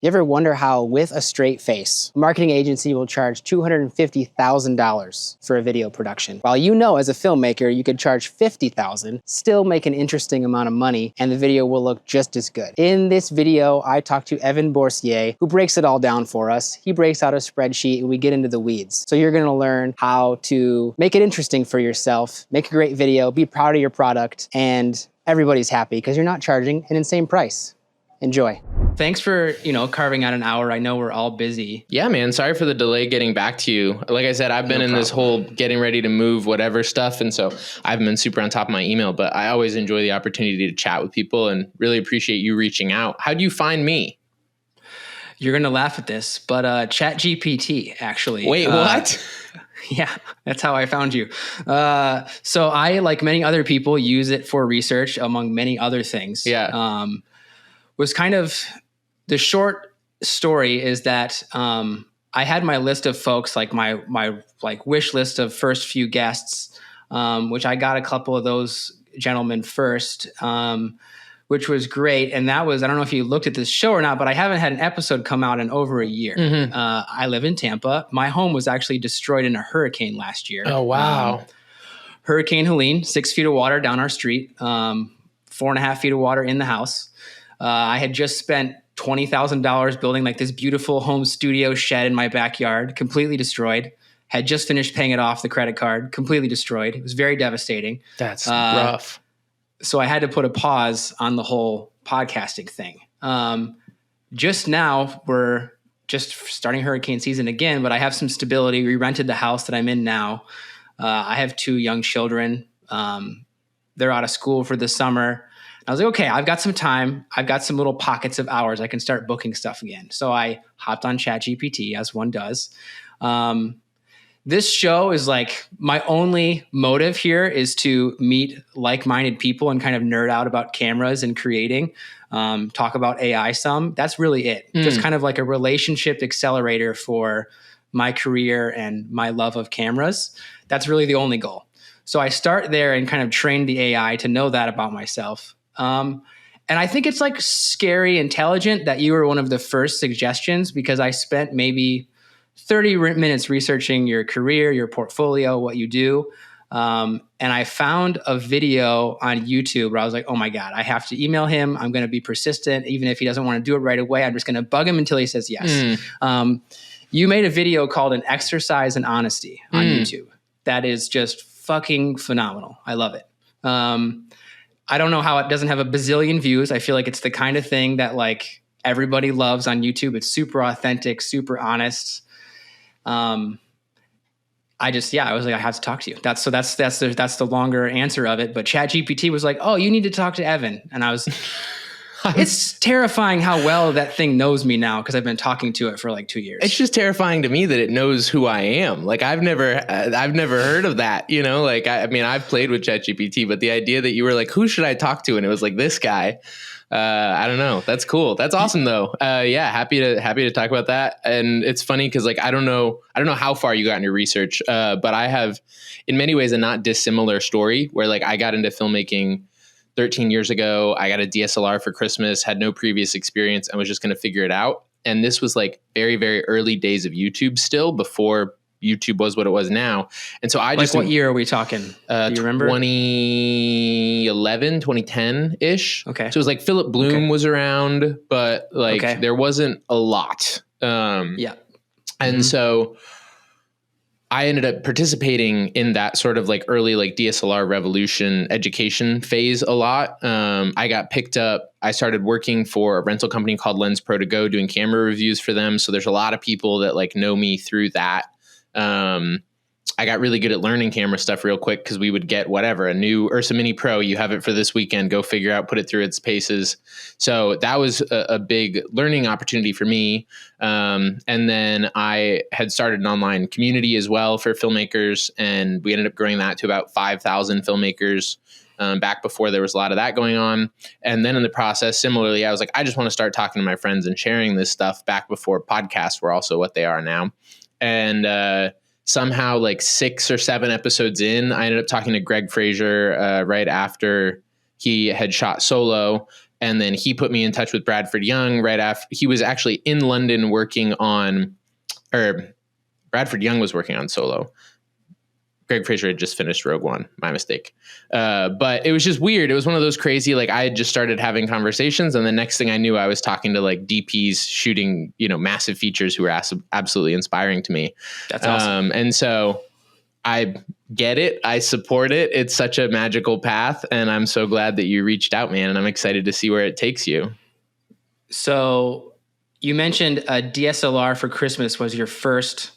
You ever wonder how, with a straight face, a marketing agency will charge $250,000 for a video production? While you know as a filmmaker you could charge $50,000, still make an interesting amount of money, and the video will look just as good. In this video, I talked to Evan Bourcier, who breaks it all down for us. He breaks out a spreadsheet and we get into the weeds. So you're gonna learn how to make it interesting for yourself, make a great video, be proud of your product, and everybody's happy because you're not charging an insane price. Enjoy. Thanks for, carving out an hour. I know we're all busy. Yeah, man. Sorry for the delay getting back to you. Like I said, I've been in this whole getting ready to move whatever stuff. And so I haven't been super on top of my email, but I always enjoy the opportunity to chat with people and really appreciate you reaching out. How'd you find me? You're going to laugh at this, but ChatGPT actually. Wait, what? Yeah, that's how I found you. So I, like many other people, use it for research among many other things. Yeah. Was kind of the short story is that I had my list of folks, like my like wish list of first few guests, which I got a couple of those gentlemen first, which was great. And that was, I don't know if you looked at this show or not, but I haven't had an episode come out in over a year. Mm-hmm. I live in Tampa. My home was actually destroyed in a hurricane last year. Oh, wow. Hurricane Helene, 6 feet of water down our street, 4.5 feet of water in the house. I had just spent $20,000 building like this beautiful home studio shed in my backyard, completely destroyed. Had just finished paying it off the credit card, completely destroyed. It was very devastating. That's rough. So I had to put a pause on the whole podcasting thing. Just now, we're just starting hurricane season again, but I have some stability. We rented the house that I'm in now. I have 2 young children. They're out of school for the summer. I was like, okay, I've got some time. I've got some little pockets of hours. I can start booking stuff again. So I hopped on ChatGPT, as one does. This show is like, my only motive here is to meet like-minded people and kind of nerd out about cameras and creating, talk about AI some. That's really it. Just kind of like a relationship accelerator for my career and my love of cameras. That's really the only goal. So I start there and kind of train the AI to know that about myself. And I think it's like scary intelligent that you were one of the first suggestions, because I spent maybe 30 minutes researching your career, your portfolio, what you do. And I found a video on YouTube where I was like, oh my God, I have to email him. I'm going to be persistent. Even if he doesn't want to do it right away, I'm just going to bug him until he says yes. You made a video called An Exercise in Honesty on YouTube. That is just fucking phenomenal. I love it. I don't know how it doesn't have a bazillion views. I feel like it's the kind of thing that like everybody loves on YouTube. It's super authentic, super honest. I was like, I have to talk to you. That's the longer answer of it. But ChatGPT was like, oh, you need to talk to Evan. And I was, it's terrifying how well that thing knows me now, because I've been talking to it for like 2 years. It's just terrifying to me that it knows who I am. Like I've never heard of that, Like, I've played with ChatGPT, but the idea that you were like, who should I talk to? And it was like this guy. I don't know. That's cool. That's awesome though. Happy to talk about that. And it's funny because like, I don't know how far you got in your research, but I have in many ways a not dissimilar story where like I got into filmmaking 13 years ago. I got a DSLR for Christmas, had no previous experience, and was just going to figure it out. And this was like very, very early days of YouTube still, before YouTube was what it was now. And so I just... Like what year are we talking? Do you remember? 2011, 2010-ish. Okay. So it was like Philip Bloom was around, but like there wasn't a lot. And so I ended up participating in that sort of like early like DSLR revolution education phase a lot. I got picked up. I started working for a rental company called Lens Pro to Go, doing camera reviews for them. So there's a lot of people that like know me through that. I got really good at learning camera stuff real quick because we would get whatever, a new Ursa Mini Pro, you have it for this weekend, go figure out, put it through its paces. So that was a big learning opportunity for me. And then I had started an online community as well for filmmakers, and we ended up growing that to about 5,000 filmmakers back before there was a lot of that going on. And then in the process, similarly, I was like, I just want to start talking to my friends and sharing this stuff back before podcasts were also what they are now. And somehow like 6 or 7 episodes in, I ended up talking to Greg Fraser right after he had shot Solo. And then he put me in touch with Bradford Young right after. He was actually in London working on, or Bradford Young was working on Solo. Greg Fraser had just finished Rogue One. My mistake. But it was just weird. It was one of those crazy, like I had just started having conversations, and the next thing I knew, I was talking to like DPs shooting, massive features who were absolutely inspiring to me. That's awesome. And so I get it. I support it. It's such a magical path, and I'm so glad that you reached out, man. And I'm excited to see where it takes you. So you mentioned a DSLR for Christmas was your first.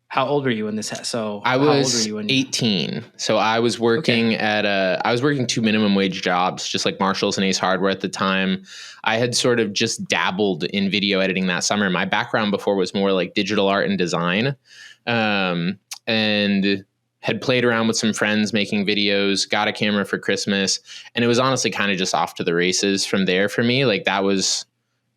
How old were you in this? So I was 18. So I was working I was working 2 minimum wage jobs, just like Marshalls and Ace Hardware at the time. I had sort of just dabbled in video editing that summer. My background before was more like digital art and design, and had played around with some friends making videos, got a camera for Christmas. And it was honestly kind of just off to the races from there for me. Like that was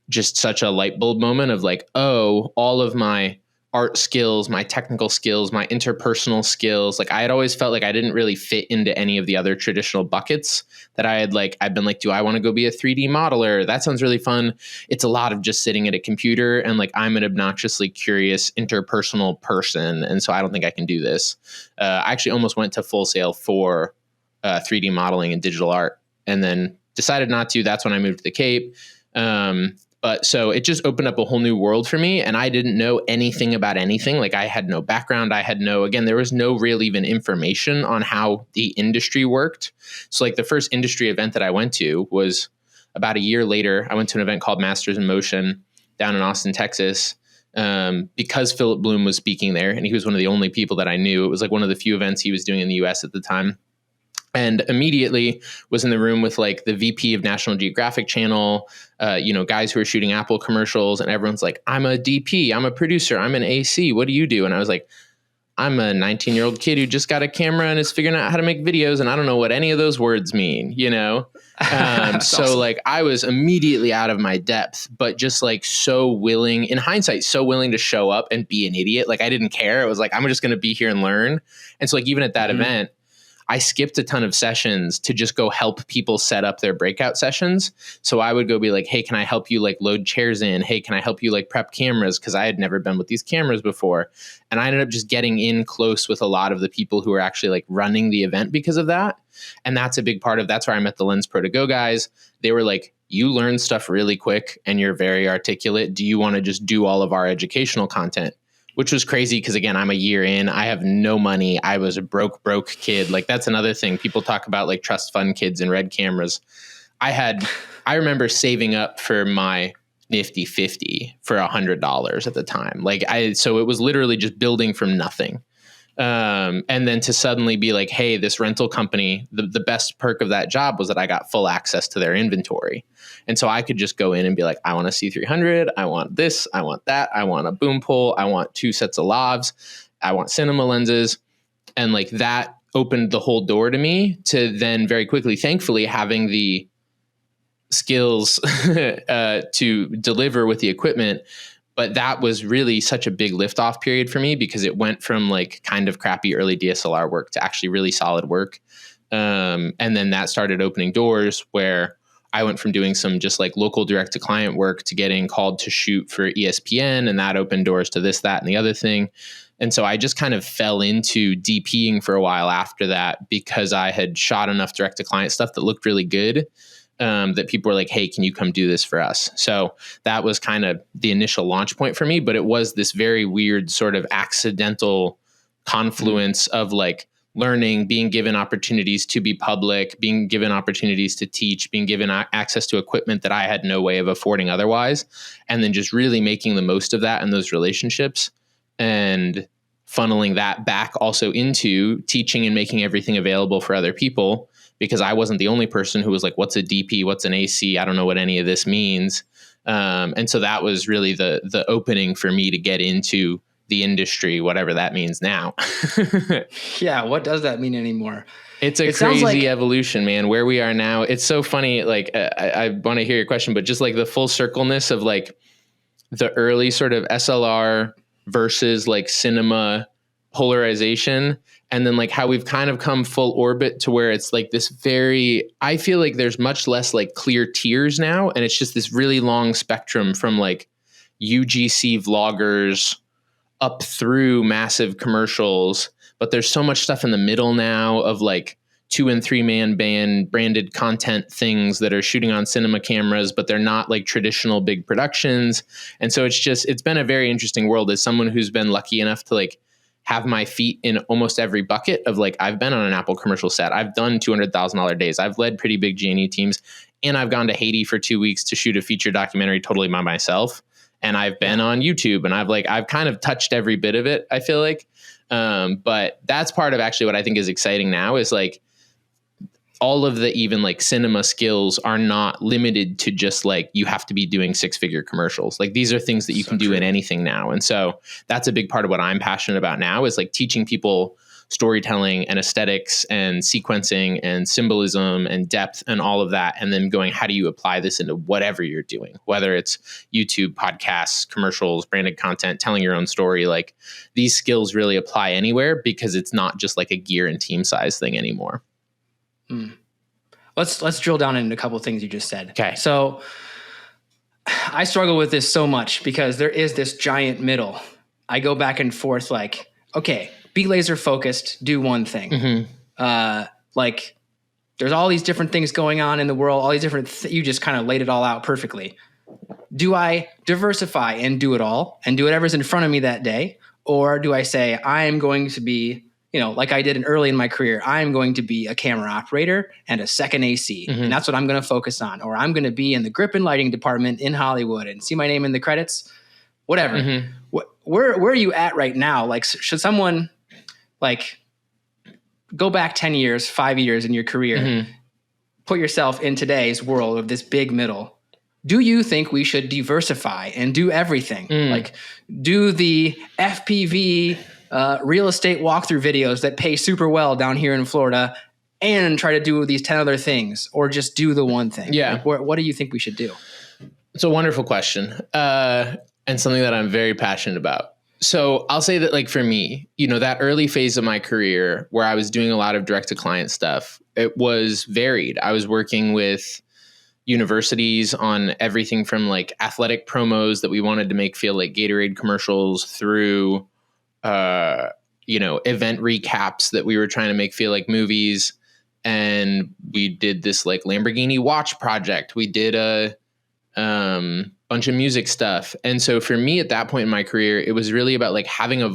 just such a light bulb moment of like, oh, all of my art skills, my technical skills, my interpersonal skills. Like I had always felt like I didn't really fit into any of the other traditional buckets that I've been like, do I want to go be a 3D modeler? That sounds really fun. It's a lot of just sitting at a computer, and like, I'm an obnoxiously curious interpersonal person. And so I don't think I can do this. I actually almost went to Full Sail for 3D modeling and digital art, and then decided not to. That's when I moved to the Cape. But so it just opened up a whole new world for me, and I didn't know anything about anything. Like I had no background. There was no real even information on how the industry worked. So like the first industry event that I went to was about a year later. I went to an event called Masters in Motion down in Austin, Texas, because Philip Bloom was speaking there, and he was one of the only people that I knew. It was like one of the few events he was doing in the US at the time. And immediately was in the room with like the VP of National Geographic Channel, guys who are shooting Apple commercials, and everyone's like, I'm a DP, I'm a producer, I'm an AC. What do you do? And I was like, I'm a 19-year-old kid who just got a camera and is figuring out how to make videos, and I don't know what any of those words mean, So awesome. Like I was immediately out of my depth, but just like so willing, in hindsight, so willing to show up and be an idiot. Like I didn't care. It was like, I'm just going to be here and learn. And so like even at that event, I skipped a ton of sessions to just go help people set up their breakout sessions. So I would go be like, hey, can I help you like load chairs in? Hey, can I help you like prep cameras? Because I had never been with these cameras before. And I ended up just getting in close with a lot of the people who were actually like running the event because of that. And that's a big part of, that's where I met the Lens Pro to Go guys. They were like, you learn stuff really quick and you're very articulate. Do you want to just do all of our educational content? Which was crazy because, again, I'm a year in. I have no money. I was a broke kid. Like, that's another thing. People talk about, like, trust fund kids and red cameras. I remember saving up for my Nifty 50 for $100 at the time. So it was literally just building from nothing. And then to suddenly be like, hey, this rental company, the best perk of that job was that I got full access to their inventory. And so I could just go in and be like, I want a C300. I want this. I want that. I want a boom pole. I want 2 sets of lavs. I want cinema lenses. And like that opened the whole door to me to then very quickly, thankfully, having the skills to deliver with the equipment. But that was really such a big liftoff period for me because it went from like kind of crappy early DSLR work to actually really solid work. And then that started opening doors where I went from doing some just like local direct to client work to getting called to shoot for ESPN, and that opened doors to this, that, and the other thing. And so I just kind of fell into DPing for a while after that because I had shot enough direct to client stuff that looked really good. That people were like, hey, can you come do this for us? So that was kind of the initial launch point for me, but it was this very weird sort of accidental confluence of like learning, being given opportunities to be public, being given opportunities to teach, being given access to equipment that I had no way of affording otherwise. And then just really making the most of that and those relationships and funneling that back also into teaching and making everything available for other people. Because I wasn't the only person who was like, what's a DP? What's an AC? I don't know what any of this means. And so that was really the opening for me to get into the industry, whatever that means now. Yeah. What does that mean anymore? It's a crazy evolution, man, where we are now. It's so funny. Like, I want to hear your question, but just like the full circleness of like the early sort of SLR versus like cinema polarization, and then like how we've kind of come full orbit to where it's like this I feel like there's much less like clear tiers now, and it's just this really long spectrum from like UGC vloggers up through massive commercials, but there's so much stuff in the middle now of like 2 and 3 man band branded content things that are shooting on cinema cameras, but they're not like traditional big productions. And so it's been a very interesting world as someone who's been lucky enough to like have my feet in almost every bucket of like, I've been on an Apple commercial set. I've done $200,000 days. I've led pretty big G&E teams, and I've gone to Haiti for 2 weeks to shoot a feature documentary totally by myself. And I've been on YouTube, and I've kind of touched every bit of it, I feel like. But that's part of actually what I think is exciting now is like all of the even like cinema skills are not limited to just like you have to be doing 6-figure commercials. Like these are things that you can do in anything now. And so that's a big part of what I'm passionate about now is like teaching people storytelling and aesthetics and sequencing and symbolism and depth and all of that. And then going, how do you apply this into whatever you're doing, whether it's YouTube, podcasts, commercials, branded content, telling your own story. Like these skills really apply anywhere because it's not just like a gear and team size thing anymore. Let's drill down into a couple of things you just said. Okay. So I struggle with this so much because there is this giant middle. I go back and forth like, okay, be laser focused, do one thing. Mm-hmm. Like there's all these different things going on in the world, all these different, you just kind of laid it all out perfectly. Do I diversify and do it all and do whatever's in front of me that day? Or do I say, I am going to be, like I did early in my career, I'm going to be a camera operator and a second AC. Mm-hmm. And that's what I'm going to focus on. Or I'm going to be in the grip and lighting department in Hollywood and see my name in the credits, whatever. Mm-hmm. Where are you at right now? Like, should someone like go back 10 years, 5 years in your career, mm-hmm. put yourself in today's world of this big middle? Do you think we should diversify and do everything? Like do the FPV real estate walkthrough videos that pay super well down here in Florida and try to do these 10 other things, or just do the one thing? Yeah. Like, what do you think we should do? It's a wonderful question. And something that I'm very passionate about. So I'll say that like for me, that early phase of my career where I was doing a lot of direct to client stuff, it was varied. I was working with universities on everything from like athletic promos that we wanted to make feel like Gatorade commercials through, event recaps that we were trying to make feel like movies. And we did this like Lamborghini watch project. We did a bunch of music stuff. And so for me at that point in my career, it was really about like having a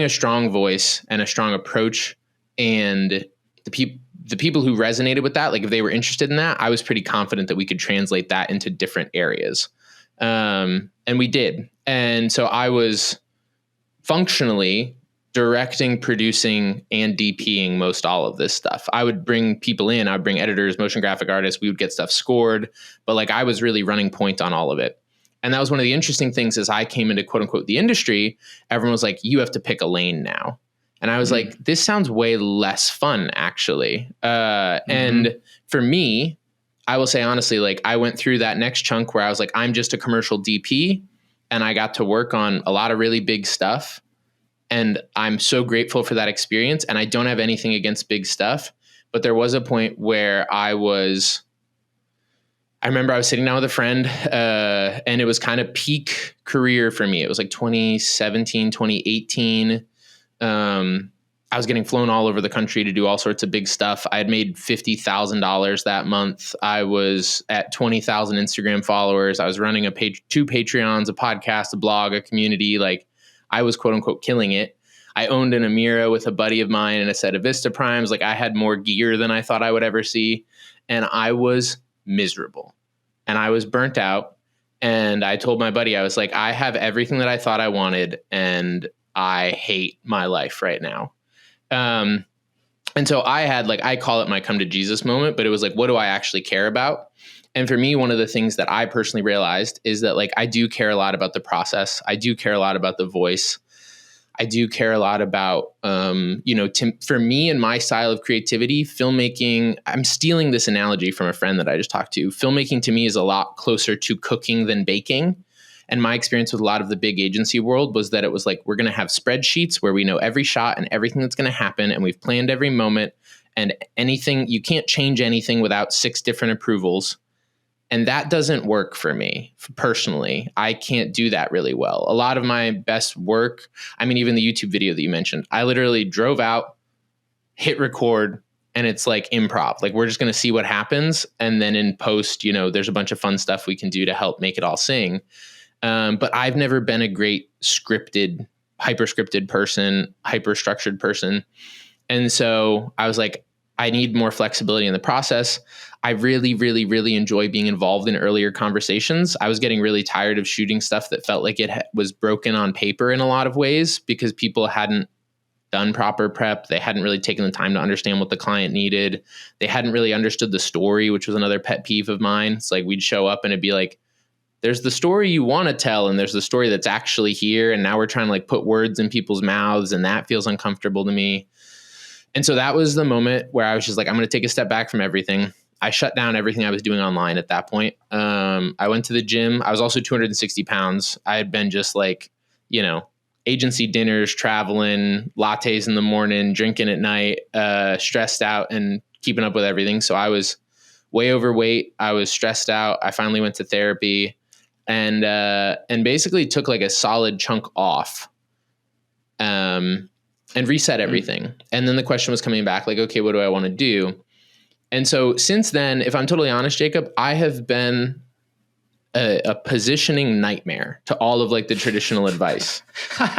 strong voice and a strong approach. And the people who resonated with that, like if they were interested in that, I was pretty confident that we could translate that into different areas. And we did. And so I was functionally directing, producing, and DPing most all of this stuff. I would bring people in, I would bring editors, motion graphic artists, we would get stuff scored, but like I was really running point on all of it. And that was one of the interesting things as I came into quote unquote the industry, everyone was like, you have to pick a lane now. And I was like, this sounds way less fun actually. And for me, I will say honestly, like I went through that next chunk where I was like, I'm just a commercial DP and I got to work on a lot of really big stuff. And I'm so grateful for that experience. And I don't have anything against big stuff. But there was a point where I remember I was sitting down with a friend and it was kind of peak career for me. It was like 2017, 2018. I was getting flown all over the country to do all sorts of big stuff. I had made $50,000 that month. I was at 20,000 Instagram followers. I was running two Patreons, a podcast, a blog, a community. Like I was quote unquote killing it. I owned an Amira with a buddy of mine and a set of Vista Primes. Like I had more gear than I thought I would ever see. And I was miserable and I was burnt out. And I told my buddy, I was like, I have everything that I thought I wanted and I hate my life right now. And so I had like, I call it my come to Jesus moment, but it was like, what do I actually care about? And for me, one of the things that I personally realized is that like, I do care a lot about the process. I do care a lot about the voice. I do care a lot about, for me and my style of creativity, filmmaking, I'm stealing this analogy from a friend that I just talked to. Filmmaking to me is a lot closer to cooking than baking. And my experience with a lot of the big agency world was that it was like, we're going to have spreadsheets where we know every shot and everything that's going to happen. And we've planned every moment, and anything, you can't change anything without 6 different approvals. And that doesn't work for me personally. I can't do that really well. A lot of my best work, I mean, even the YouTube video that you mentioned, I literally drove out, hit record, and it's like improv. Like, we're just going to see what happens. And then in post, you know, there's a bunch of fun stuff we can do to help make it all sing. But I've never been a great scripted, hyper-scripted person, hyper-structured person. And so I was like, I need more flexibility in the process. I really, really, really enjoy being involved in earlier conversations. I was getting really tired of shooting stuff that felt like it was broken on paper in a lot of ways, because people hadn't done proper prep. They hadn't really taken the time to understand what the client needed. They hadn't really understood the story, which was another pet peeve of mine. It's like, we'd show up and it'd be like, there's the story you want to tell, and there's the story that's actually here. And now we're trying to like put words in people's mouths, and that feels uncomfortable to me. And so that was the moment where I was just like, I'm going to take a step back from everything. I shut down everything I was doing online at that point. I went to the gym. I was also 260 pounds. I had been just like, you know, agency dinners, traveling, lattes in the morning, drinking at night, stressed out and keeping up with everything. So I was way overweight. I was stressed out. I finally went to therapy and basically took like a solid chunk off. And reset everything. And then the question was coming back like, okay, what do I want to do? And so since then, if I'm totally honest, Jacob, I have been a positioning nightmare to all of like the traditional advice.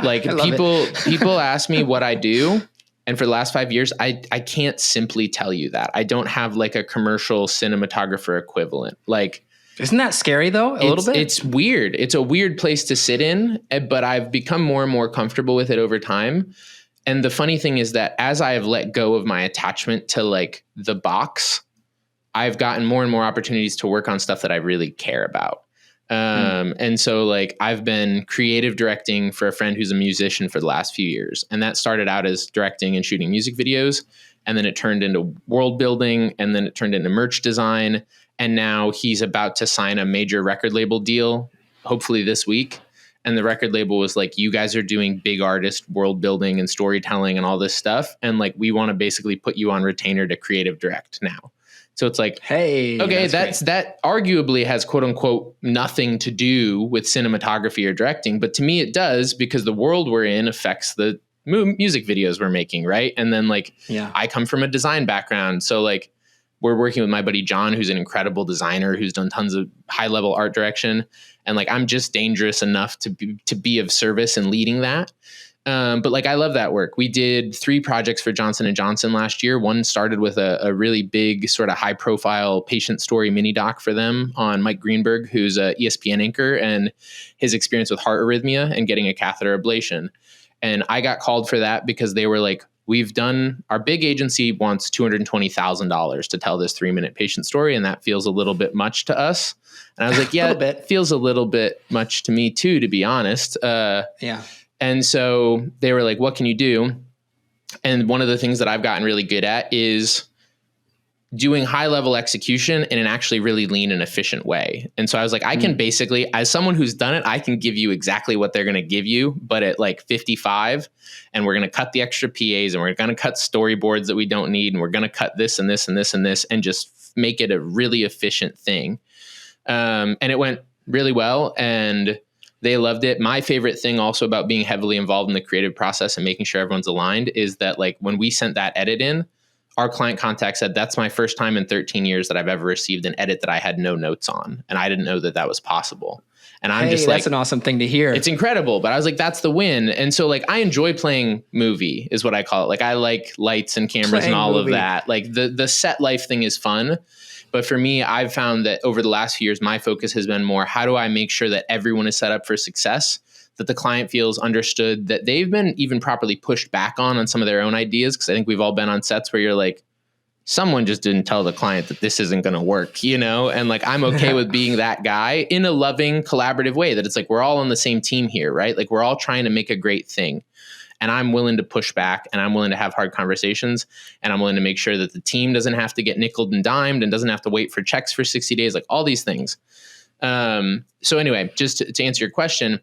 Like people ask me what I do. And for the last 5 years, I can't simply tell you that. I don't have like a commercial cinematographer equivalent. Like, isn't that scary though? A little bit? It's weird. It's a weird place to sit in, but I've become more and more comfortable with it over time. And the funny thing is that as I have let go of my attachment to like the box, I've gotten more and more opportunities to work on stuff that I really care about. And so like I've been creative directing for a friend who's a musician for the last few years. And that started out as directing and shooting music videos. And then it turned into world building, and then it turned into merch design. And now he's about to sign a major record label deal, hopefully this week. And the record label was like, you guys are doing big artist world building and storytelling and all this stuff. And like, we want to basically put you on retainer to creative direct now. So it's like, hey, okay, that arguably has quote unquote nothing to do with cinematography or directing. But to me, it does, because the world we're in affects the music videos we're making. Right. And then like, I come from a design background. So like, we're working with my buddy John, who's an incredible designer, who's done tons of high level art direction. And like, I'm just dangerous enough to be of service and leading that. But like, I love that work. We did 3 projects for Johnson & Johnson last year. One started with a really big sort of high profile patient story mini doc for them on Mike Greenberg, who's a ESPN anchor, and his experience with heart arrhythmia and getting a catheter ablation. And I got called for that because they were like, our big agency wants $220,000 to tell this 3-minute patient story. And that feels a little bit much to us. And I was like, yeah, it feels a little bit much to me too, to be honest. And so they were like, what can you do? And one of the things that I've gotten really good at is doing high level execution in an actually really lean and efficient way. And so I was like, I can basically, as someone who's done it, I can give you exactly what they're going to give you, but at like 55, and we're going to cut the extra PAs, and we're going to cut storyboards that we don't need. And we're going to cut this and this and this and this, and just make it a really efficient thing. And it went really well, and they loved it. My favorite thing also about being heavily involved in the creative process and making sure everyone's aligned is that like when we sent that edit in, our client contact said, that's my first time in 13 years that I've ever received an edit that I had no notes on. And I didn't know that that was possible. And I'm just like, that's an awesome thing to hear. It's incredible. But I was like, that's the win. And so like, I enjoy playing movie is what I call it. Like I like lights and cameras and all of that. Like the set life thing is fun. But for me, I've found that over the last few years, my focus has been more, how do I make sure that everyone is set up for success, that the client feels understood, that they've been even properly pushed back on some of their own ideas? Because I think we've all been on sets where you're like, someone just didn't tell the client that this isn't going to work, you know? And like, I'm okay with being that guy in a loving, collaborative way, that it's like, we're all on the same team here, right? Like we're all trying to make a great thing. And I'm willing to push back, and I'm willing to have hard conversations, and I'm willing to make sure that the team doesn't have to get nickeled and dimed and doesn't have to wait for checks for 60 days, like all these things. So anyway, just to answer your question,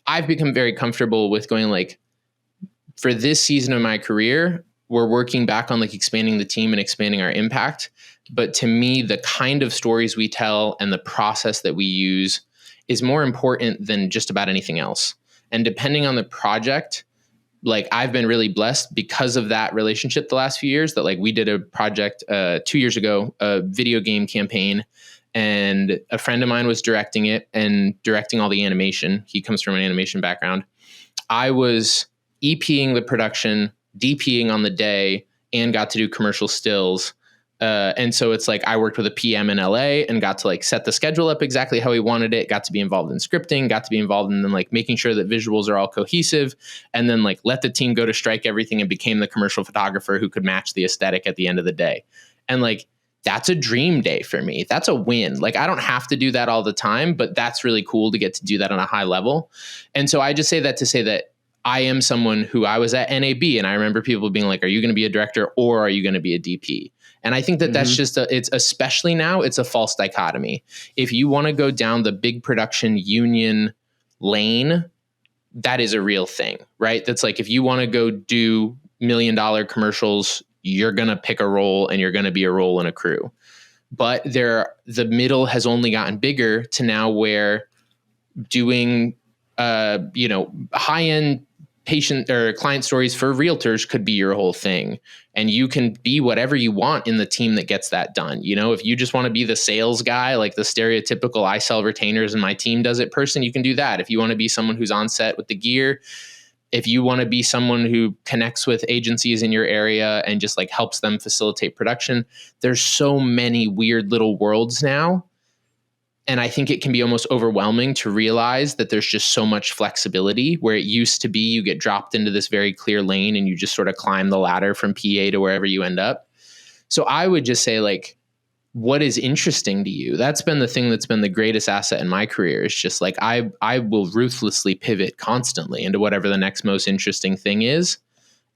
I've become very comfortable with going like, for this season of my career, we're working back on like expanding the team and expanding our impact. But to me, the kind of stories we tell and the process that we use is more important than just about anything else. And depending on the project, like I've been really blessed because of that relationship the last few years, that like we did a project 2 years ago, a video game campaign, and a friend of mine was directing it and directing all the animation. He comes from an animation background. I was EPing the production, DPing on the day, and got to do commercial stills. And so it's like I worked with a PM in LA and got to like set the schedule up exactly how he wanted it, got to be involved in scripting, got to be involved in then like making sure that visuals are all cohesive, and then like let the team go to strike everything and became the commercial photographer who could match the aesthetic at the end of the day. And like, that's a dream day for me. That's a win. Like I don't have to do that all the time, but that's really cool to get to do that on a high level. And so I just say that to say that I am someone who I was at NAB and I remember people being like, are you going to be a director or are you going to be a DP? And I think that that's just it's especially now, it's a false dichotomy. If you want to go down the big production union lane, that is a real thing, right? That's like, if you want to go do $1 million commercials, you're going to pick a role and you're going to be a role in a crew. But the middle has only gotten bigger to now where doing, high-end patient or client stories for realtors could be your whole thing. And you can be whatever you want in the team that gets that done. You know, if you just want to be the sales guy, like the stereotypical I sell retainers and my team does it person, you can do that. If you want to be someone who's on set with the gear, if you want to be someone who connects with agencies in your area and just like helps them facilitate production, there's so many weird little worlds now. And I think it can be almost overwhelming to realize that there's just so much flexibility, where it used to be you get dropped into this very clear lane and you just sort of climb the ladder from PA to wherever you end up. So I would just say, like, what is interesting to you? That's been the thing that's been the greatest asset in my career. It's just like I will ruthlessly pivot constantly into whatever the next most interesting thing is.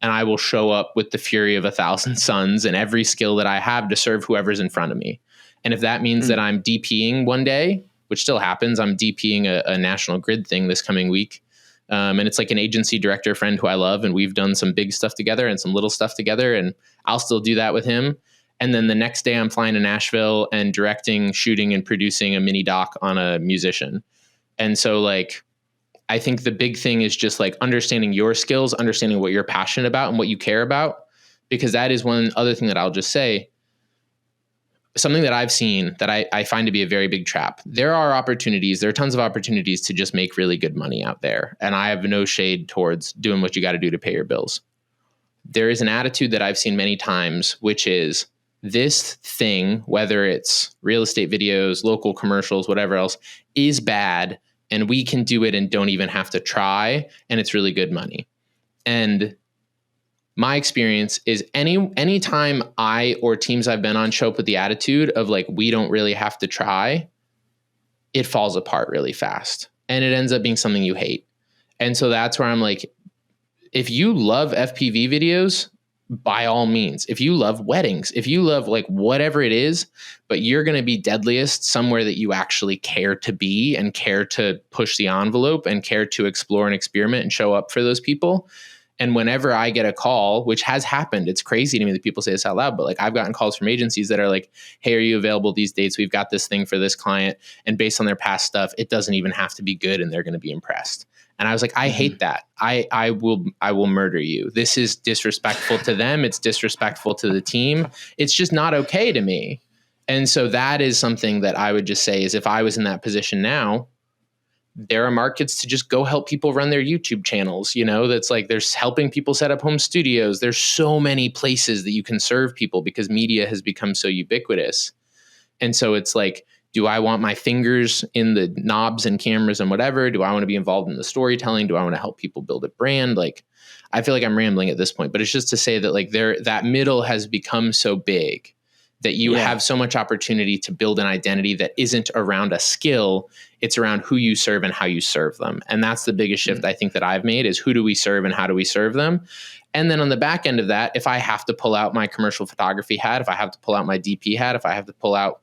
And I will show up with the fury of 1,000 suns and every skill that I have to serve whoever's in front of me. And if that means that I'm DPing one day, which still happens, I'm DPing a National Grid thing this coming week. And it's like an agency director friend who I love. And we've done some big stuff together and some little stuff together. And I'll still do that with him. And then the next day I'm flying to Nashville and directing, shooting, and producing a mini doc on a musician. And so like, I think the big thing is just like understanding your skills, understanding what you're passionate about and what you care about, because that is one other thing that I'll just say. Something that I've seen that I find to be a very big trap. There are tons of opportunities to just make really good money out there. And I have no shade towards doing what you got to do to pay your bills. There is an attitude that I've seen many times, which is this thing, whether it's real estate videos, local commercials, whatever else, is bad. And we can do it and don't even have to try. And it's really good money. And my experience is any time I or teams I've been on show up with the attitude of like, we don't really have to try, it falls apart really fast. And it ends up being something you hate. And so that's where I'm like, if you love FPV videos, by all means, if you love weddings, if you love like whatever it is, but you're going to be deadliest somewhere that you actually care to be and care to push the envelope and care to explore and experiment and show up for those people. And whenever I get a call, which has happened, it's crazy to me that people say this out loud, but like I've gotten calls from agencies that are like, hey, are you available these dates? We've got this thing for this client. And based on their past stuff, it doesn't even have to be good and they're going to be impressed. And I was like, I hate that. I will murder you. This is disrespectful to them. It's disrespectful to the team. It's just not okay to me. And so that is something that I would just say is if I was in that position now, there are markets to just go help people run their YouTube channels. You know, that's like, there's helping people set up home studios. There's so many places that you can serve people because media has become so ubiquitous. And so it's like, do I want my fingers in the knobs and cameras and whatever? Do I want to be involved in the storytelling? Do I want to help people build a brand? Like, I feel like I'm rambling at this point, but it's just to say that like that middle has become so big that you have so much opportunity to build an identity that isn't around a skill. It's around who you serve and how you serve them. And that's the biggest shift I think that I've made is who do we serve and how do we serve them? And then on the back end of that, if I have to pull out my commercial photography hat, if I have to pull out my DP hat, if I have to pull out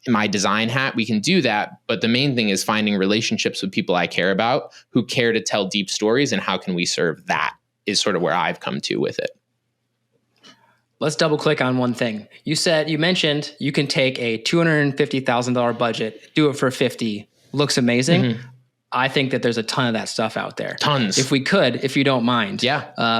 my design hat, we can do that. But the main thing is finding relationships with people I care about who care to tell deep stories, and how can we serve that is sort of where I've come to with it. Let's double click on one thing. You mentioned you can take a $250,000 budget, do it for 50, looks amazing. Mm-hmm. I think that there's a ton of that stuff out there. Tons. If you don't mind,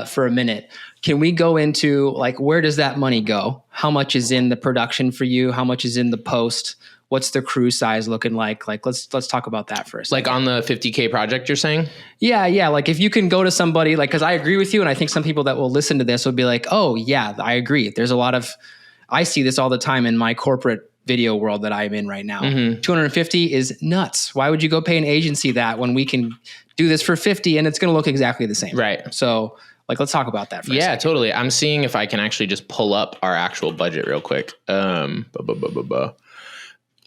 for a minute, can we go into like, where does that money go? How much is in the production for you? How much is in the post? What's the crew size looking like? Like, let's talk about that for a second. Like on the $50K project, you're saying? Yeah. Like if you can go to somebody, like, cause I agree with you. And I think some people that will listen to this will be like, oh yeah, I agree. There's I see this all the time in my corporate video world that I'm in right now. Mm-hmm. 250 is nuts. Why would you go pay an agency that when we can do this for 50 and it's going to look exactly the same? Right. So like, let's talk about that for a second. Totally. I'm seeing if I can actually just pull up our actual budget real quick.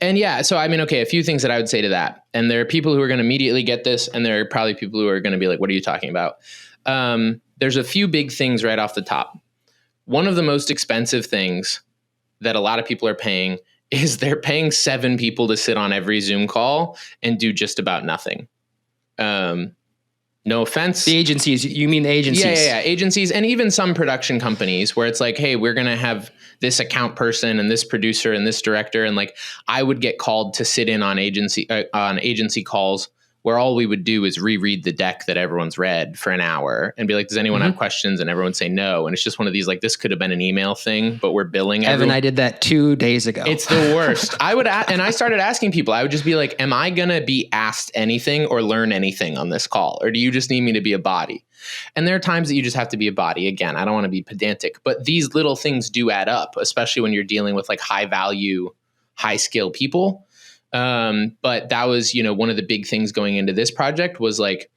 And yeah, so I mean, okay, a few things that I would say to that. And there are people who are going to immediately get this, and there are probably people who are going to be like, what are you talking about? There's a few big things right off the top. One of the most expensive things that a lot of people are paying is they're paying 7 people to sit on every Zoom call and do just about nothing. No offense. The agencies, you mean the agencies? Yeah. Agencies, and even some production companies where it's like, hey, we're going to have this account person and this producer and this director. And like, I would get called to sit in on agency calls where all we would do is reread the deck that everyone's read for an hour and be like, does anyone have questions? And everyone would say no. And it's just one of these, like, this could have been an email thing, but we're billing everyone. Evan, I did that 2 days ago. It's the worst. And I started asking people, I would just be like, am I going to be asked anything or learn anything on this call? Or do you just need me to be a body? And there are times that you just have to be a body. Again, I don't want to be pedantic, but these little things do add up, especially when you're dealing with like high value, high skill people. But that was, one of the big things going into this project was like,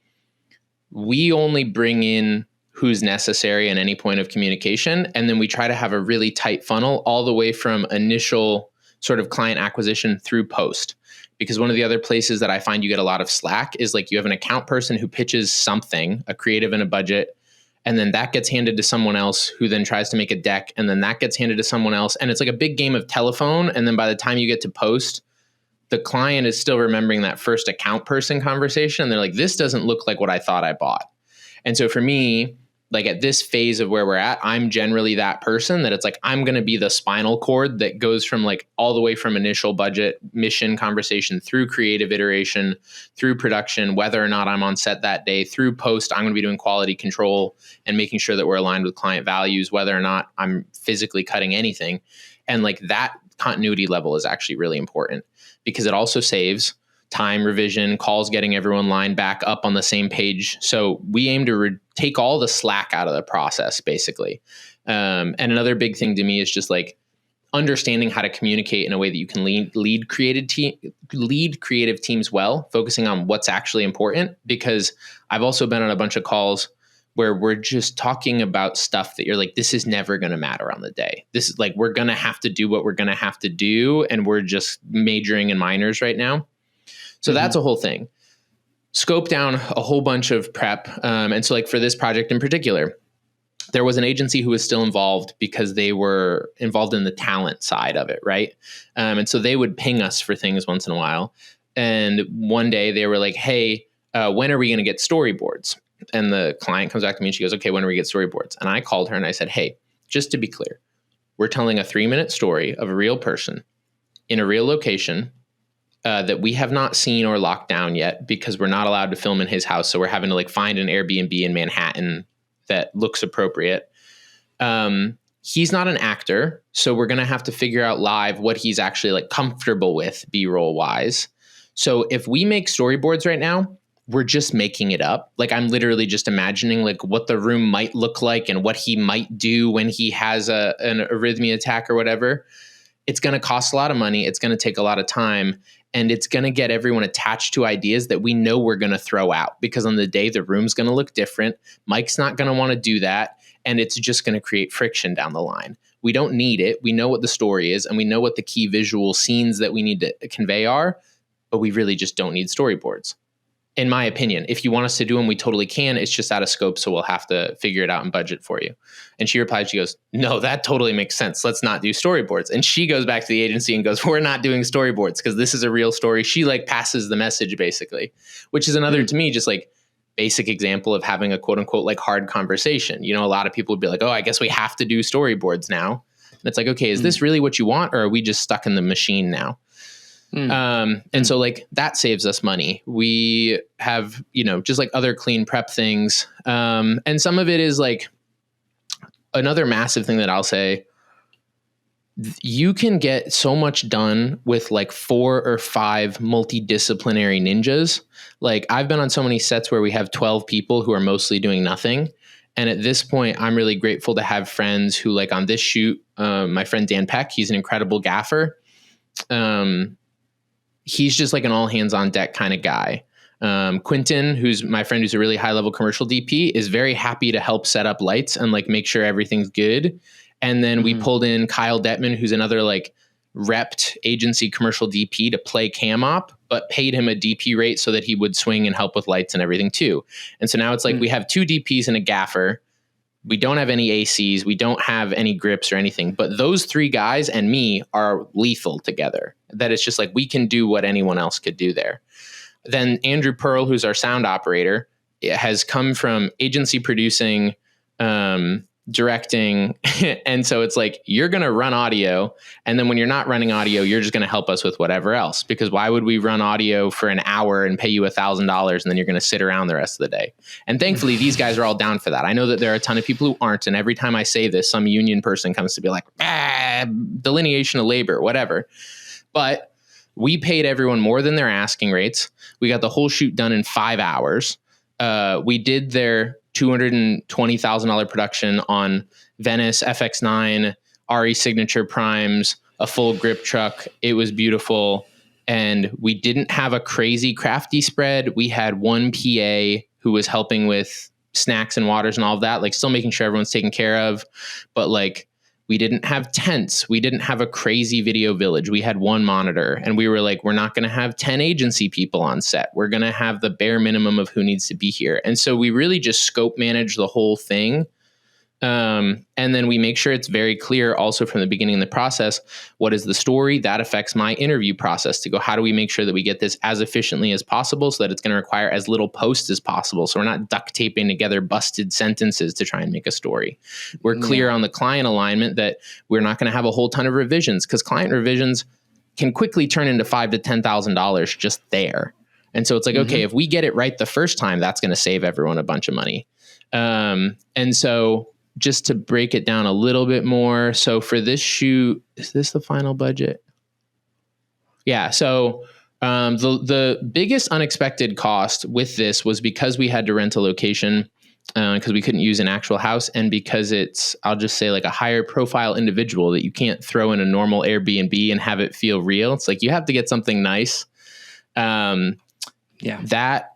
we only bring in who's necessary in any point of communication. And then we try to have a really tight funnel all the way from initial sort of client acquisition through post. Because one of the other places that I find you get a lot of slack is like you have an account person who pitches something, a creative and a budget, and then that gets handed to someone else who then tries to make a deck, and then that gets handed to someone else. And it's like a big game of telephone. And then by the time you get to post, the client is still remembering that first account person conversation. And they're like, this doesn't look like what I thought I bought. And so for me, like at this phase of where we're at, I'm generally that person that it's like, I'm going to be the spinal cord that goes from like all the way from initial budget mission conversation through creative iteration, through production, whether or not I'm on set that day, through post, I'm going to be doing quality control and making sure that we're aligned with client values, whether or not I'm physically cutting anything. And like that continuity level is actually really important because it also saves time, revision, calls, getting everyone lined back up on the same page. So we aim to take all the slack out of the process, basically. And another big thing to me is just like understanding how to communicate in a way that you can lead creative teams well, focusing on what's actually important. Because I've also been on a bunch of calls where we're just talking about stuff that you're like, this is never going to matter on the day. This is like, we're going to have to do what we're going to have to do. And we're just majoring in minors right now. So that's a whole thing. Scope down a whole bunch of prep. And so like for this project in particular, there was an agency who was still involved because they were involved in the talent side of it. Right. And so they would ping us for things once in a while. And one day they were like, hey, when are we going to get storyboards? And the client comes back to me and she goes, okay, when do we get storyboards? And I called her and I said, hey, just to be clear, we're telling a 3-minute story of a real person in a real location that we have not seen or locked down yet because we're not allowed to film in his house. So we're having to like find an Airbnb in Manhattan that looks appropriate. He's not an actor. So we're going to have to figure out live what he's actually like comfortable with B-roll wise. So if we make storyboards right now, we're just making it up. Like I'm literally just imagining like what the room might look like and what he might do when he has an arrhythmia attack or whatever. It's going to cost a lot of money. It's going to take a lot of time. And it's going to get everyone attached to ideas that we know we're going to throw out because on the day the room's going to look different. Mike's not going to want to do that. And it's just going to create friction down the line. We don't need it. We know what the story is and we know what the key visual scenes that we need to convey are, but we really just don't need storyboards. in my opinion. If you want us to do them, we totally can. It's just out of scope, so we'll have to figure it out and budget for you. And she replied, she goes, no, that totally makes sense. Let's not do storyboards. And she goes back to the agency and goes, we're not doing storyboards because this is a real story. She like passes the message basically, which is another, to me, just like basic example of having a quote unquote like hard conversation. You know, a lot of people would be like, oh, I guess we have to do storyboards now. And it's like, okay, is this really what you want? Or are we just stuck in the machine now? And so like that saves us money. We have, you know, just like other clean prep things. And some of it is like another massive thing that I'll say, you can get so much done with like 4 or 5 multidisciplinary ninjas. Like I've been on so many sets where we have 12 people who are mostly doing nothing. And at this point, I'm really grateful to have friends who like on this shoot, my friend Dan Peck, he's an incredible gaffer. He's just like an all hands on deck kind of guy. Quentin, who's my friend, who's a really high level commercial DP, is very happy to help set up lights and like make sure everything's good. And then we pulled in Kyle Detman, who's another like repped agency commercial DP to play cam op, but paid him a DP rate so that he would swing and help with lights and everything too. And so now it's like we have 2 DPs and a gaffer. We don't have any ACs. We don't have any grips or anything, but those 3 guys and me are lethal together. That it's just like, we can do what anyone else could do there. Then Andrew Pearl, who's our sound operator, has come from agency producing, directing. And so it's like, you're going to run audio. And then when you're not running audio, you're just going to help us with whatever else, because why would we run audio for an hour and pay you $1,000 and then you're going to sit around the rest of the day? And thankfully these guys are all down for that. I know that there are a ton of people who aren't. And every time I say this, some union person comes to be like, delineation of labor, whatever. But we paid everyone more than their asking rates. We got the whole shoot done in 5 hours. We did their $220,000 production on Venice, FX9, RE Signature primes, a full grip truck. It was beautiful. And we didn't have a crazy crafty spread. We had 1 PA who was helping with snacks and waters and all of that, like still making sure everyone's taken care of. But like, we didn't have tents. We didn't have a crazy video village. We had 1 monitor, and we were like, we're not going to have 10 agency people on set. We're going to have the bare minimum of who needs to be here. And so we really just scope manage the whole thing. And then we make sure it's very clear also from the beginning of the process, what is the story that affects my interview process, to go, how do we make sure that we get this as efficiently as possible so that it's going to require as little post as possible. So we're not duct taping together busted sentences to try and make a story. We're clear on the client alignment that we're not going to have a whole ton of revisions, because client revisions can quickly turn into $5,000 to $10,000 just there. And so it's like, okay, if we get it right the first time, that's going to save everyone a bunch of money. And so just to break it down a little bit more. So for this shoot, is this the final budget? Yeah. So the biggest unexpected cost with this was because we had to rent a location, because we couldn't use an actual house, and because it's, I'll just say, like a higher profile individual that you can't throw in a normal Airbnb and have it feel real. It's like you have to get something nice. That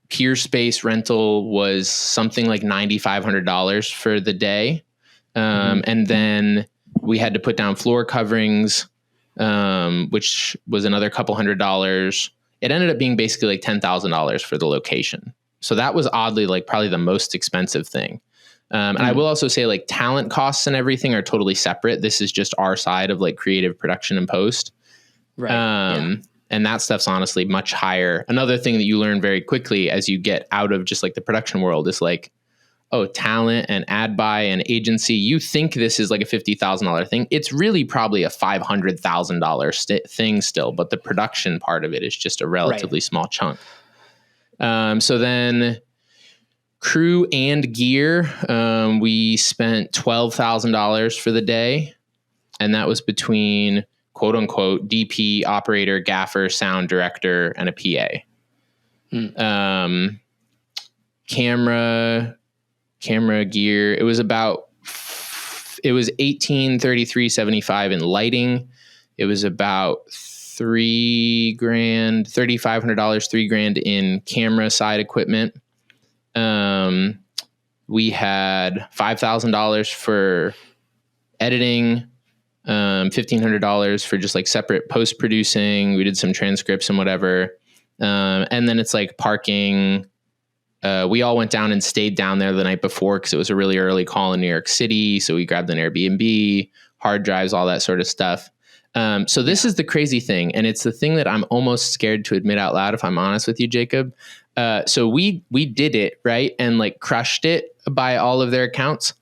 Peer Space rental was something like $9,500 for the day. And then we had to put down floor coverings, which was another couple $100. It ended up being basically like $10,000 for the location. So that was oddly like probably the most expensive thing. And I will also say, like, talent costs and everything are totally separate. This is just our side of like creative production and post. Right. And that stuff's honestly much higher. Another thing that you learn very quickly as you get out of just like the production world is like, oh, talent and ad buy and agency. You think this is like a $50,000 thing. It's really probably a $500,000 thing still, but the production part of it is just a relatively small chunk. So then crew and gear, we spent $12,000 for the day. And that was between quote unquote DP, operator, gaffer, sound director, and a PA. Camera gear. It was $1,833.75 in lighting. It was about $3,000, $3,500, $3,000 in camera side equipment. We had $5,000 for editing, $1,500 for just like separate post producing. We did some transcripts and whatever. And then it's like parking. We all went down and stayed down there the night before because it was a really early call in New York City. So we grabbed an Airbnb, hard drives, all that sort of stuff. So this is the crazy thing. And it's the thing that I'm almost scared to admit out loud, if I'm honest with you, Jacob. So we did it, right? And like crushed it by all of their accounts.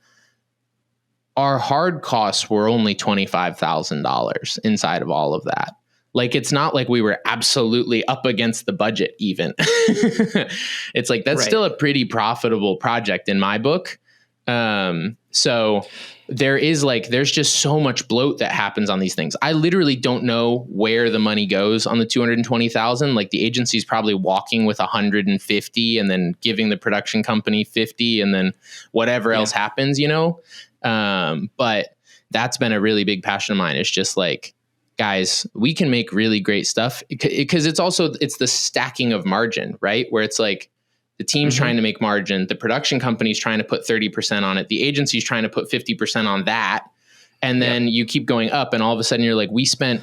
Our hard costs were only $25,000 inside of all of that. Like, it's not like we were absolutely up against the budget even. It's like, that's still a pretty profitable project in my book. So there's just so much bloat that happens on these things. I literally don't know where the money goes on the 220,000. Like, the agency's probably walking with 150 and then giving the production company 50 and then whatever else happens, you know? But that's been a really big passion of mine. It's just like, guys, we can make really great stuff because it's the stacking of margin, right? Where it's like the team's trying to make margin, the production company's trying to put 30% on it, the agency's trying to put 50% on that. And then you keep going up and all of a sudden you're like, we spent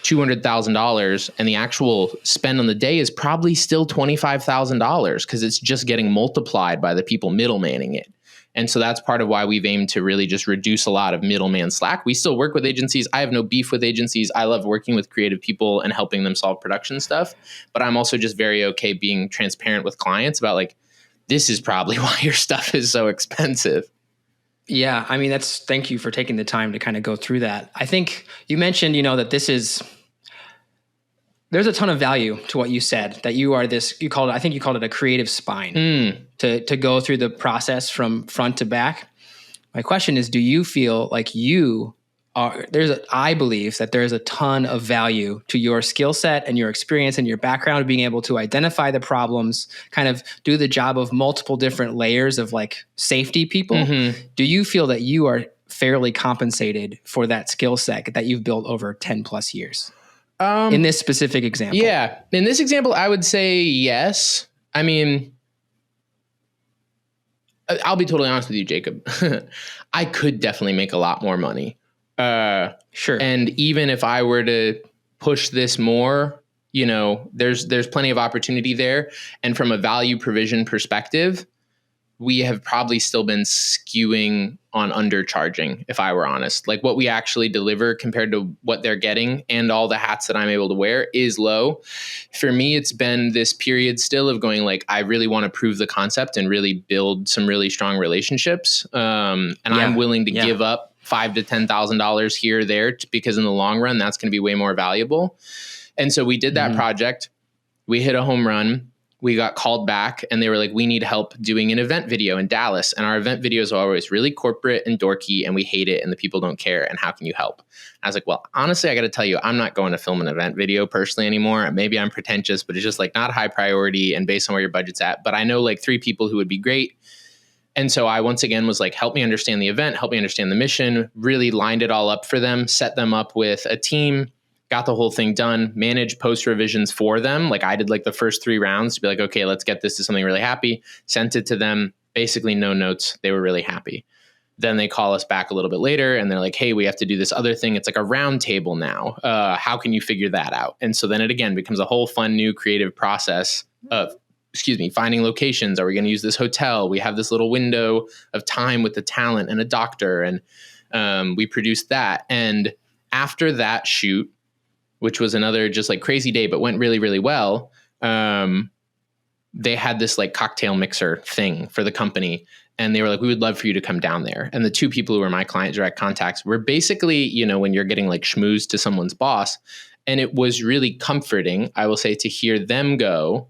$200,000 and the actual spend on the day is probably still $25,000 because it's just getting multiplied by the people middlemaning it. And so that's part of why we've aimed to really just reduce a lot of middleman slack. We still work with agencies. I have no beef with agencies. I love working with creative people and helping them solve production stuff. But I'm also just very okay being transparent with clients about like, this is probably why your stuff is so expensive. Yeah. I mean, thank you for taking the time to kind of go through that. I think you mentioned, that there's a ton of value to what you said, that I think you called it a creative spine to go through the process from front to back. My question is, do you feel like I believe that there is a ton of value to your skill set and your experience and your background of being able to identify the problems, kind of do the job of multiple different layers of like safety people. Mm-hmm. Do you feel that you are fairly compensated for that skill set that you've built over 10 plus years? In this specific example? Yeah. In this example, I would say yes. I mean, I'll be totally honest with you, Jacob. I could definitely make a lot more money. Sure. And even if I were to push this more, there's plenty of opportunity there. And from a value provision perspective, we have probably still been skewing on undercharging, if I were honest. Like, what we actually deliver compared to what they're getting and all the hats that I'm able to wear is low. For me, it's been this period still of going like, I really want to prove the concept and really build some really strong relationships. I'm willing to give up $5,000 to $10,000 here or there because in the long run, that's going to be way more valuable. And so we did that project. We hit a home run. We got called back and they were like, we need help doing an event video in Dallas. And our event videos are always really corporate and dorky and we hate it and the people don't care. And how can you help? I was like, well, honestly, I got to tell you, I'm not going to film an event video personally anymore. Maybe I'm pretentious, but it's just like not high priority and based on where your budget's at. But I know like 3 people who would be great. And so I once again was like, help me understand the event, help me understand the mission, really lined it all up for them, set them up with a team, got the whole thing done, managed post revisions for them. Like I did like the first 3 rounds to be like, okay, let's get this to something really happy. Sent it to them, basically no notes. They were really happy. Then they call us back a little bit later and they're like, hey, we have to do this other thing. It's like a round table now. How can you figure that out? And so then it again becomes a whole fun new creative process of, finding locations. Are we going to use this hotel? We have this little window of time with the talent and a doctor. And we produced that. And after that shoot, which was another just like crazy day, but went really, really well. They had this like cocktail mixer thing for the company. And they were like, we would love for you to come down there. And the 2 people who were my client direct contacts were basically, when you're getting like schmoozed to someone's boss. And it was really comforting, I will say, to hear them go,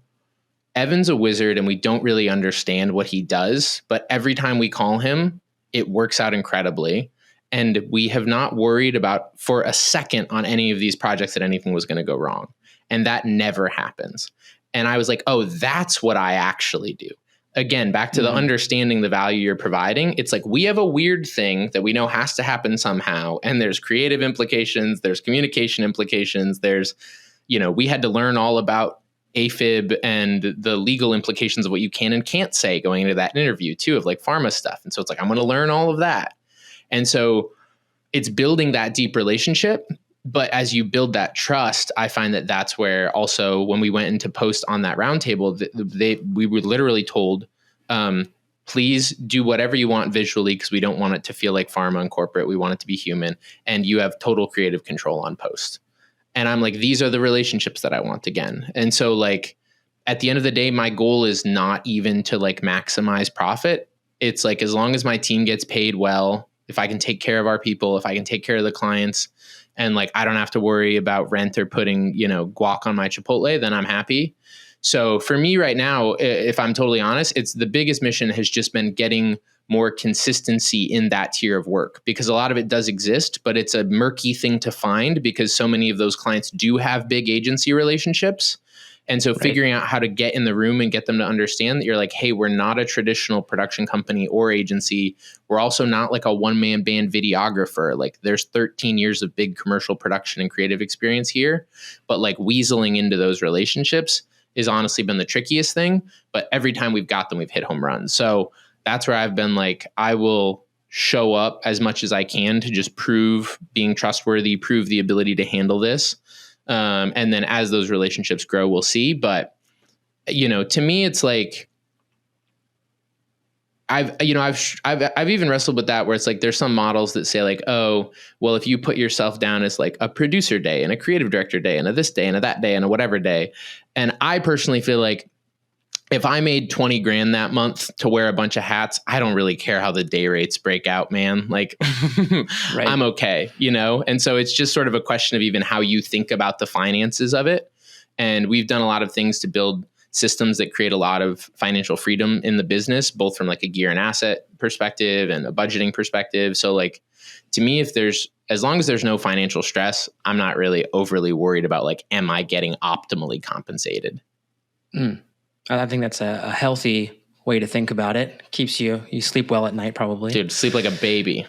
Evan's a wizard and we don't really understand what he does. But every time we call him, it works out incredibly. And we have not worried about for a second on any of these projects that anything was going to go wrong. And that never happens. And I was like, oh, that's what I actually do. Again, back to the understanding the value you're providing. It's like we have a weird thing that we know has to happen somehow. And there's creative implications. There's communication implications. There's, we had to learn all about AFib and the legal implications of what you can and can't say going into that interview too, of like pharma stuff. And so it's like, I'm going to learn all of that. And so it's building that deep relationship. But as you build that trust, I find that that's where also when we went into post on that roundtable, we were literally told, please do whatever you want visually because we don't want it to feel like pharma and corporate. We want it to be human, and you have total creative control on post. And I'm like, these are the relationships that I want again. And so like at the end of the day, my goal is not even to like maximize profit. It's like, as long as my team gets paid well, if I can take care of our people, if I can take care of the clients, and like I don't have to worry about rent or putting, guac on my Chipotle, then I'm happy. So for me right now, if I'm totally honest, it's the biggest mission has just been getting more consistency in that tier of work, because a lot of it does exist, but it's a murky thing to find because so many of those clients do have big agency relationships. And so figuring out how to get in the room and get them to understand that you're like, hey, we're not a traditional production company or agency. We're also not like a one-man band videographer. Like there's 13 years of big commercial production and creative experience here. But like weaseling into those relationships has honestly been the trickiest thing. But every time we've got them, we've hit home runs. So that's where I've been like, I will show up as much as I can to just prove being trustworthy, prove the ability to handle this. And then as those relationships grow, we'll see. But, to me, it's like, I've even wrestled with that where it's like, there's some models that say like, oh, well, if you put yourself down as like a producer day and a creative director day and a this day and a that day and a whatever day. And I personally feel like if I made 20 grand that month to wear a bunch of hats, I don't really care how the day rates break out, man. Like right. I'm okay, And so it's just sort of a question of even how you think about the finances of it. And we've done a lot of things to build systems that create a lot of financial freedom in the business, both from like a gear and asset perspective and a budgeting perspective. So like, to me, as long as there's no financial stress, I'm not really overly worried about like, am I getting optimally compensated? I think that's a healthy way to think about it. Keeps you sleep well at night, probably. Dude, sleep like a baby.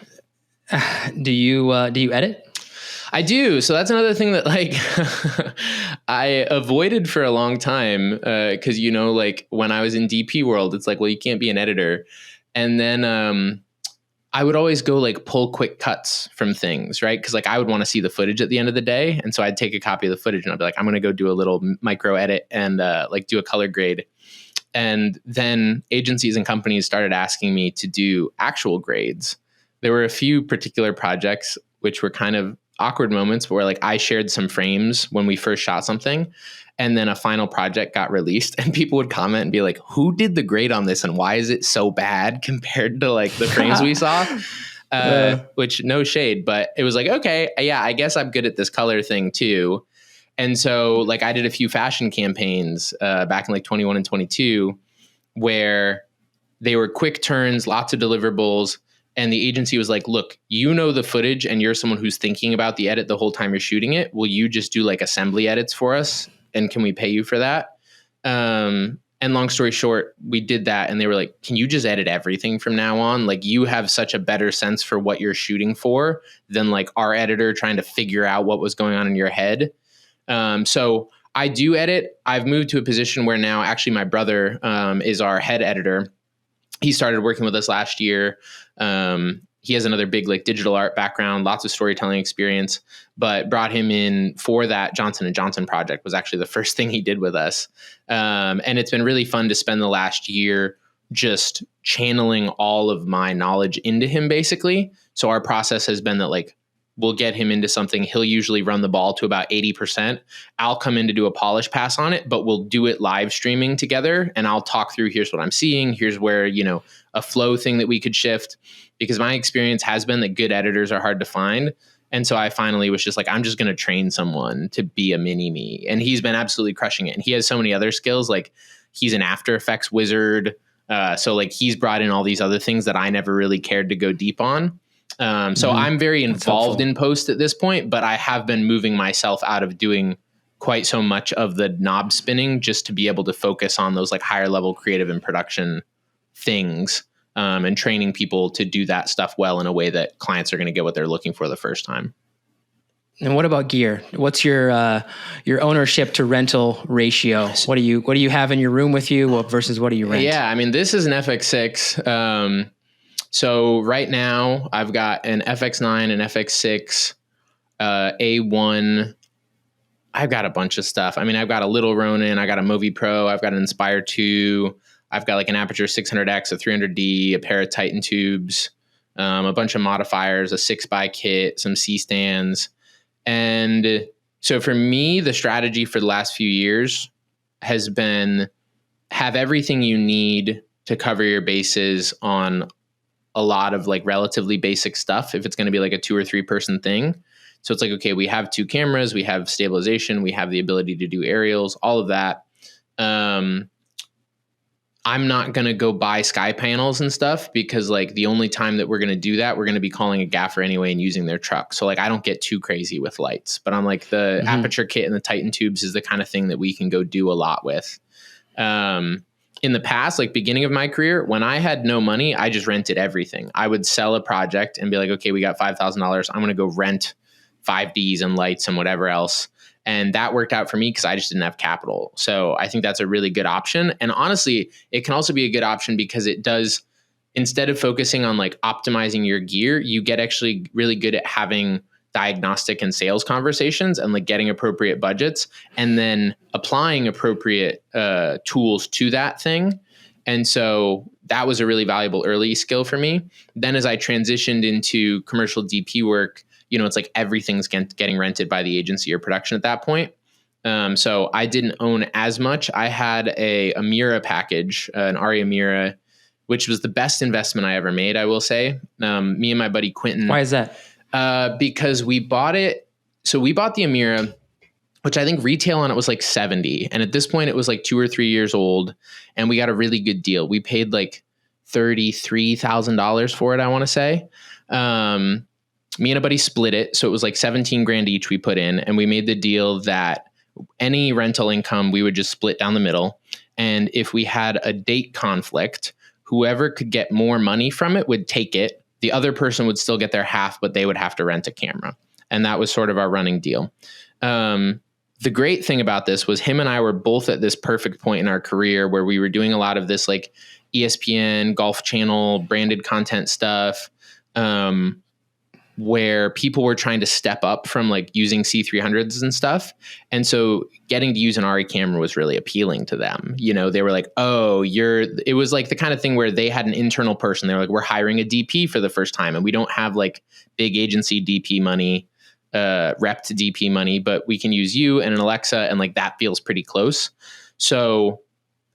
Do you edit? I do. So that's another thing that like I avoided for a long time. Cause like when I was in DP world, it's like, well, you can't be an editor. And then, I would always go like pull quick cuts from things, right? Because like I would want to see the footage at the end of the day. And so I'd take a copy of the footage and I'd be like, I'm going to go do a little micro edit and like do a color grade. And then agencies and companies started asking me to do actual grades. There were a few particular projects which were kind of awkward moments where like I shared some frames when we first shot something. And then a final project got released and people would comment and be like, who did the grade on this and why is it so bad compared to like the frames we saw? Which no shade, but it was like, okay, yeah, I guess I'm good at this color thing too. And so like I did a few fashion campaigns back in like 21 and 22 where they were quick turns, lots of deliverables. And the agency was like, look, the footage and you're someone who's thinking about the edit the whole time you're shooting it. Will you just do like assembly edits for us? And can we pay you for that? And long story short, we did that. And they were like, can you just edit everything from now on? Like you have such a better sense for what you're shooting for than like our editor trying to figure out what was going on in your head. So I do edit. I've moved to a position where now actually my brother is our head editor. He started working with us last year. He has another big like digital art background, lots of storytelling experience, but brought him in for that Johnson & Johnson project was actually the first thing he did with us. And it's been really fun to spend the last year just channeling all of my knowledge into him basically. So our process has been that like, we'll get him into something. He'll usually run the ball to about 80%. I'll come in to do a polish pass on it, but we'll do it live streaming together. And I'll talk through, here's what I'm seeing. Here's where, a flow thing that we could shift, because my experience has been that good editors are hard to find. And so I finally was just like, I'm just going to train someone to be a mini me. And he's been absolutely crushing it. And he has so many other skills. Like he's an After Effects wizard. So like he's brought in all these other things that I never really cared to go deep on. So I'm very involved in post at this point, but I have been moving myself out of doing quite so much of the knob spinning just to be able to focus on those like higher level creative and production things, and training people to do that stuff well in a way that clients are going to get what they're looking for the first time. And what about gear? What's your ownership to rental ratio? What do you have in your room with you versus what do you rent? Yeah, I mean, this is an FX6. So right now I've got an FX9 and FX6. A1. I've got a bunch of stuff. I mean, I've got a little Ronin, I got a Movi Pro, I've got an Inspire 2, I've got like an Aperture 600X, a 300D, a pair of Titan tubes, a bunch of modifiers, a 6x kit, some C-stands. And so for me, the strategy for the last few years has been have everything you need to cover your bases on a lot of like relatively basic stuff if it's going to be like a 2 or 3 person thing. So it's like, okay, we have 2 cameras, we have stabilization, we have the ability to do aerials, all of that. I'm not going to go buy sky panels and stuff because like the only time that we're going to do that, we're going to be calling a gaffer anyway and using their truck. So like, I don't get too crazy with lights, but I'm like the Aperture kit and the Titan tubes is the kind of thing that we can go do a lot with. In the past, like beginning of my career, when I had no money, I just rented everything. I would sell a project and be like, okay, we got $5,000. I'm going to go rent 5Ds and lights and whatever else. And that worked out for me because I just didn't have capital. So I think that's a really good option. And honestly, it can also be a good option because it does, instead of focusing on like optimizing your gear, you get actually really good at having diagnostic and sales conversations and like getting appropriate budgets and then applying appropriate tools to that thing. And so that was a really valuable early skill for me. Then as I transitioned into commercial DP work, you know, it's like everything's getting rented by the agency or production at that point. So I didn't own as much. I had a Mira package, an Aria Mira, which was the best investment I ever made, I will say. Me and my buddy Quentin. Why is that? Because we bought it. So we bought the Amira, which I think retail on it was like 70. And at this point it was like 2 or 3 years old and we got a really good deal. We paid like $33,000 for it, I want to say. Me and a buddy split it. So it was like 17 grand each we put in. And we made the deal that any rental income, we would just split down the middle. And if we had a date conflict, whoever could get more money from it would take it. The other person would still get their half, but they would have to rent a camera. And that was sort of our running deal. The great thing about this was him and I were both at this perfect point in our career where we were doing a lot of this like ESPN, Golf Channel, branded content stuff, where people were trying to step up from like using C300s and stuff. And so getting to use an ARRI camera was really appealing to them. You know, they were like, oh, it was like the kind of thing where they had an internal person. They were like, we're hiring a DP for the first time and we don't have like big agency DP money, rep to DP money, but we can use you and an Alexa. And like, that feels pretty close. So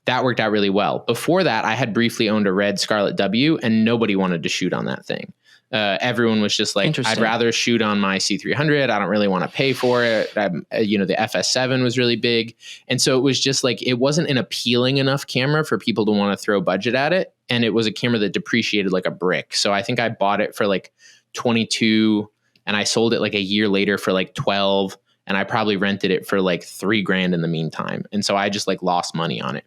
that worked out really well. Before that, I had briefly owned a red Scarlett W and nobody wanted to shoot on that thing. Everyone was just like, I'd rather shoot on my C300. I don't really want to pay for it. You know, the FS7 was really big. And so it was just like, it wasn't an appealing enough camera for people to want to throw budget at it. And it was a camera that depreciated like a brick. So I think I bought it for like 22 and I sold it like a year later for like 12. And I probably rented it for like $3,000 in the meantime. And so I just like lost money on it.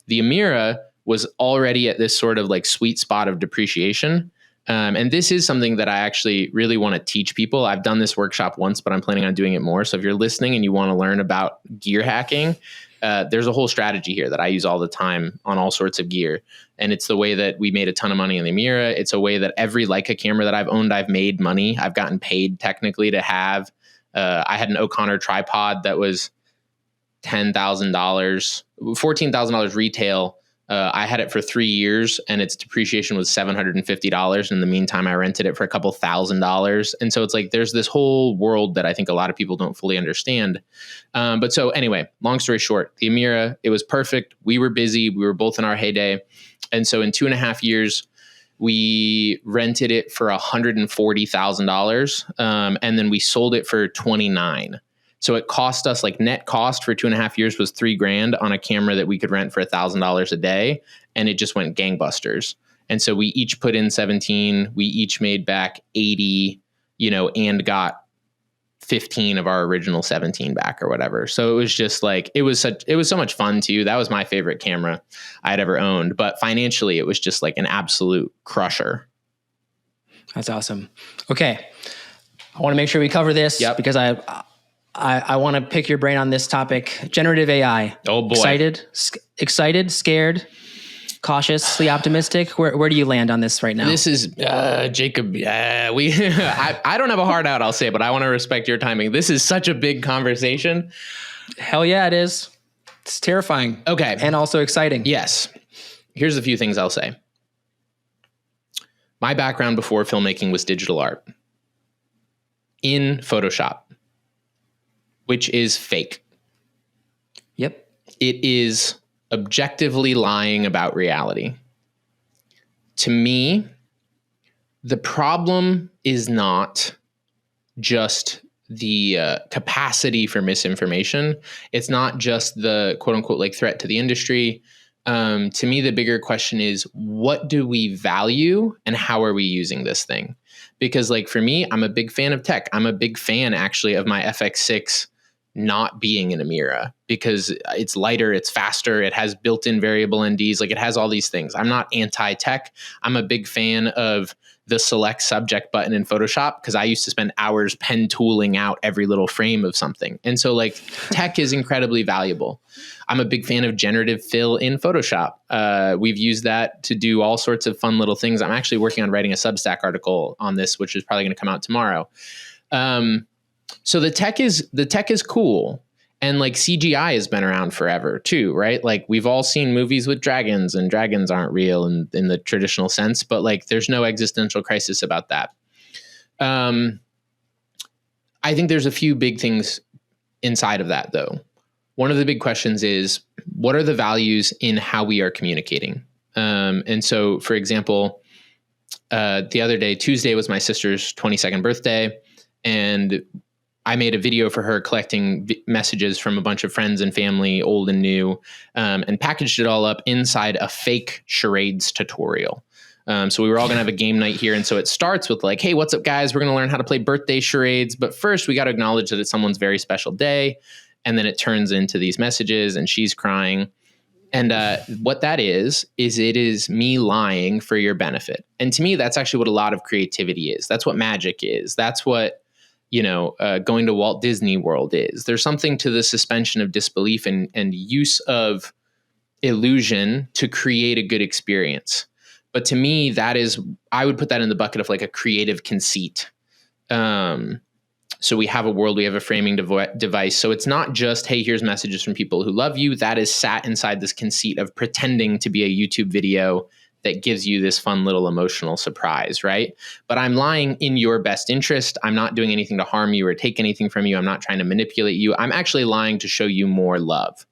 The Amira was already at this sort of like sweet spot of depreciation. And this is something that I actually really want to teach people. I've done this workshop once, but I'm planning on doing it more. So if you're listening and you want to learn about gear hacking, there's a whole strategy here that I use all the time on all sorts of gear. And it's the way that we made a ton of money in the Amira. It's a way that every Leica camera that I've owned, I've made money. I've gotten paid technically to have. I had an O'Connor tripod that was $10,000, $14,000 retail. I had it for 3 years and its depreciation was $750. In the meantime, I rented it for a couple $1,000. And so it's like, there's this whole world that I think a lot of people don't fully understand. But so anyway, long story short, the Amira, it was perfect. We were busy. We were both in our heyday. And so in 2.5 years, we rented it for $140,000. And then we sold it for $29,000. So it cost us like net cost for 2.5 years was $3,000 on a camera that we could rent for $1,000 a day. And it just went gangbusters. And so we each put in 17, we each made back 80, you know, and got 15 of our original 17 back or whatever. So it was just like, it was so much fun too. That was my favorite camera I'd ever owned, but financially it was just like an absolute crusher. That's awesome. Okay. I want to make sure we cover this because I want to pick your brain on this topic. Generative AI. Oh boy. Excited, scared? cautiously optimistic? Where do you land on this right now? This is Jacob. I don't have a hard out, I'll say, but I want to respect your timing. This is such a big conversation. Hell yeah, it is. It's terrifying. Okay. And also exciting. Yes. Here's a few things I'll say. My background before filmmaking was digital art in Photoshop, which is fake. Yep. It is objectively lying about reality. To me, the problem is not just the capacity for misinformation. It's not just the quote unquote like threat to the industry. To me, the bigger question is, what do we value and how are we using this thing? Because like for me, I'm a big fan of tech. I'm a big fan actually of my FX6 not being an Amira because it's lighter, it's faster, it has built-in variable NDs, like it has all these things. I'm not anti-tech. I'm a big fan of the select subject button in Photoshop because I used to spend hours pen tooling out every little frame of something. And so like tech is incredibly valuable. I'm a big fan of generative fill in Photoshop. We've used that to do all sorts of fun little things. I'm actually working on writing a Substack article on this, which is probably going to come out tomorrow. So the tech is cool. And like CGI has been around forever too, right? Like we've all seen movies with dragons and dragons aren't real in the traditional sense, but like there's no existential crisis about that. I think there's a few big things inside of that though. One of the big questions is, what are the values in how we are communicating? And so for example, the other day, Tuesday was my sister's 22nd birthday, and I made a video for her collecting messages from a bunch of friends and family, old and new, and packaged it all up inside a fake charades tutorial. So we were all going to have a game night here. And so it starts with like, hey, what's up, guys? We're going to learn how to play birthday charades. But first, we got to acknowledge that it's someone's very special day. And then it turns into these messages and she's crying. And what that is it is me lying for your benefit. And to me, that's actually what a lot of creativity is. That's what magic is. That's what going to Walt Disney World is. There's something to the suspension of disbelief and use of illusion to create a good experience. But to me, I would put that in the bucket of like a creative conceit. So we have a world, we have a framing device. So it's not just, hey, here's messages from people who love you. That is sat inside this conceit of pretending to be a YouTube video that gives you this fun little emotional surprise, right? But I'm lying in your best interest. I'm not doing anything to harm you or take anything from you. I'm not trying to manipulate you. I'm actually lying to show you more love.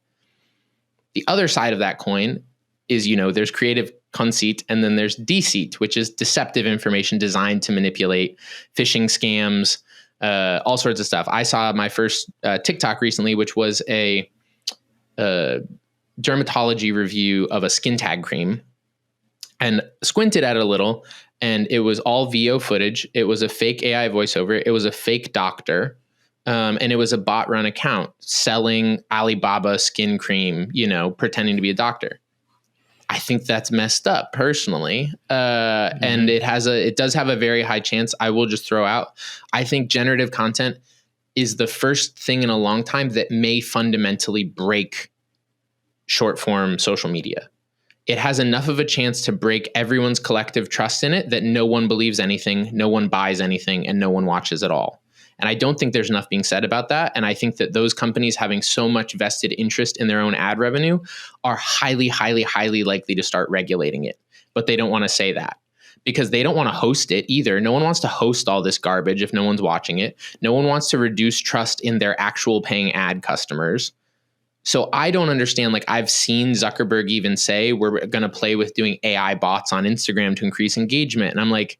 The other side of that coin is, there's creative conceit and then there's deceit, which is deceptive information designed to manipulate, phishing scams, all sorts of stuff. I saw my first TikTok recently, which was a dermatology review of a skin tag cream, and squinted at it a little, and it was all VO footage. It was a fake AI voiceover. It was a fake doctor, and it was a bot run account selling Alibaba skin cream, pretending to be a doctor. I think that's messed up personally. And it does have a very high chance. I will just throw out, I think generative content is the first thing in a long time that may fundamentally break short form social media. It has enough of a chance to break everyone's collective trust in it that no one believes anything, no one buys anything, and no one watches at all. And I don't think there's enough being said about that. And I think that those companies having so much vested interest in their own ad revenue are highly, highly, highly likely to start regulating it. But they don't want to say that because they don't want to host it either. No one wants to host all this garbage if no one's watching it. No one wants to reduce trust in their actual paying ad customers. So I don't understand, like I've seen Zuckerberg even say, we're going to play with doing AI bots on Instagram to increase engagement. And I'm like,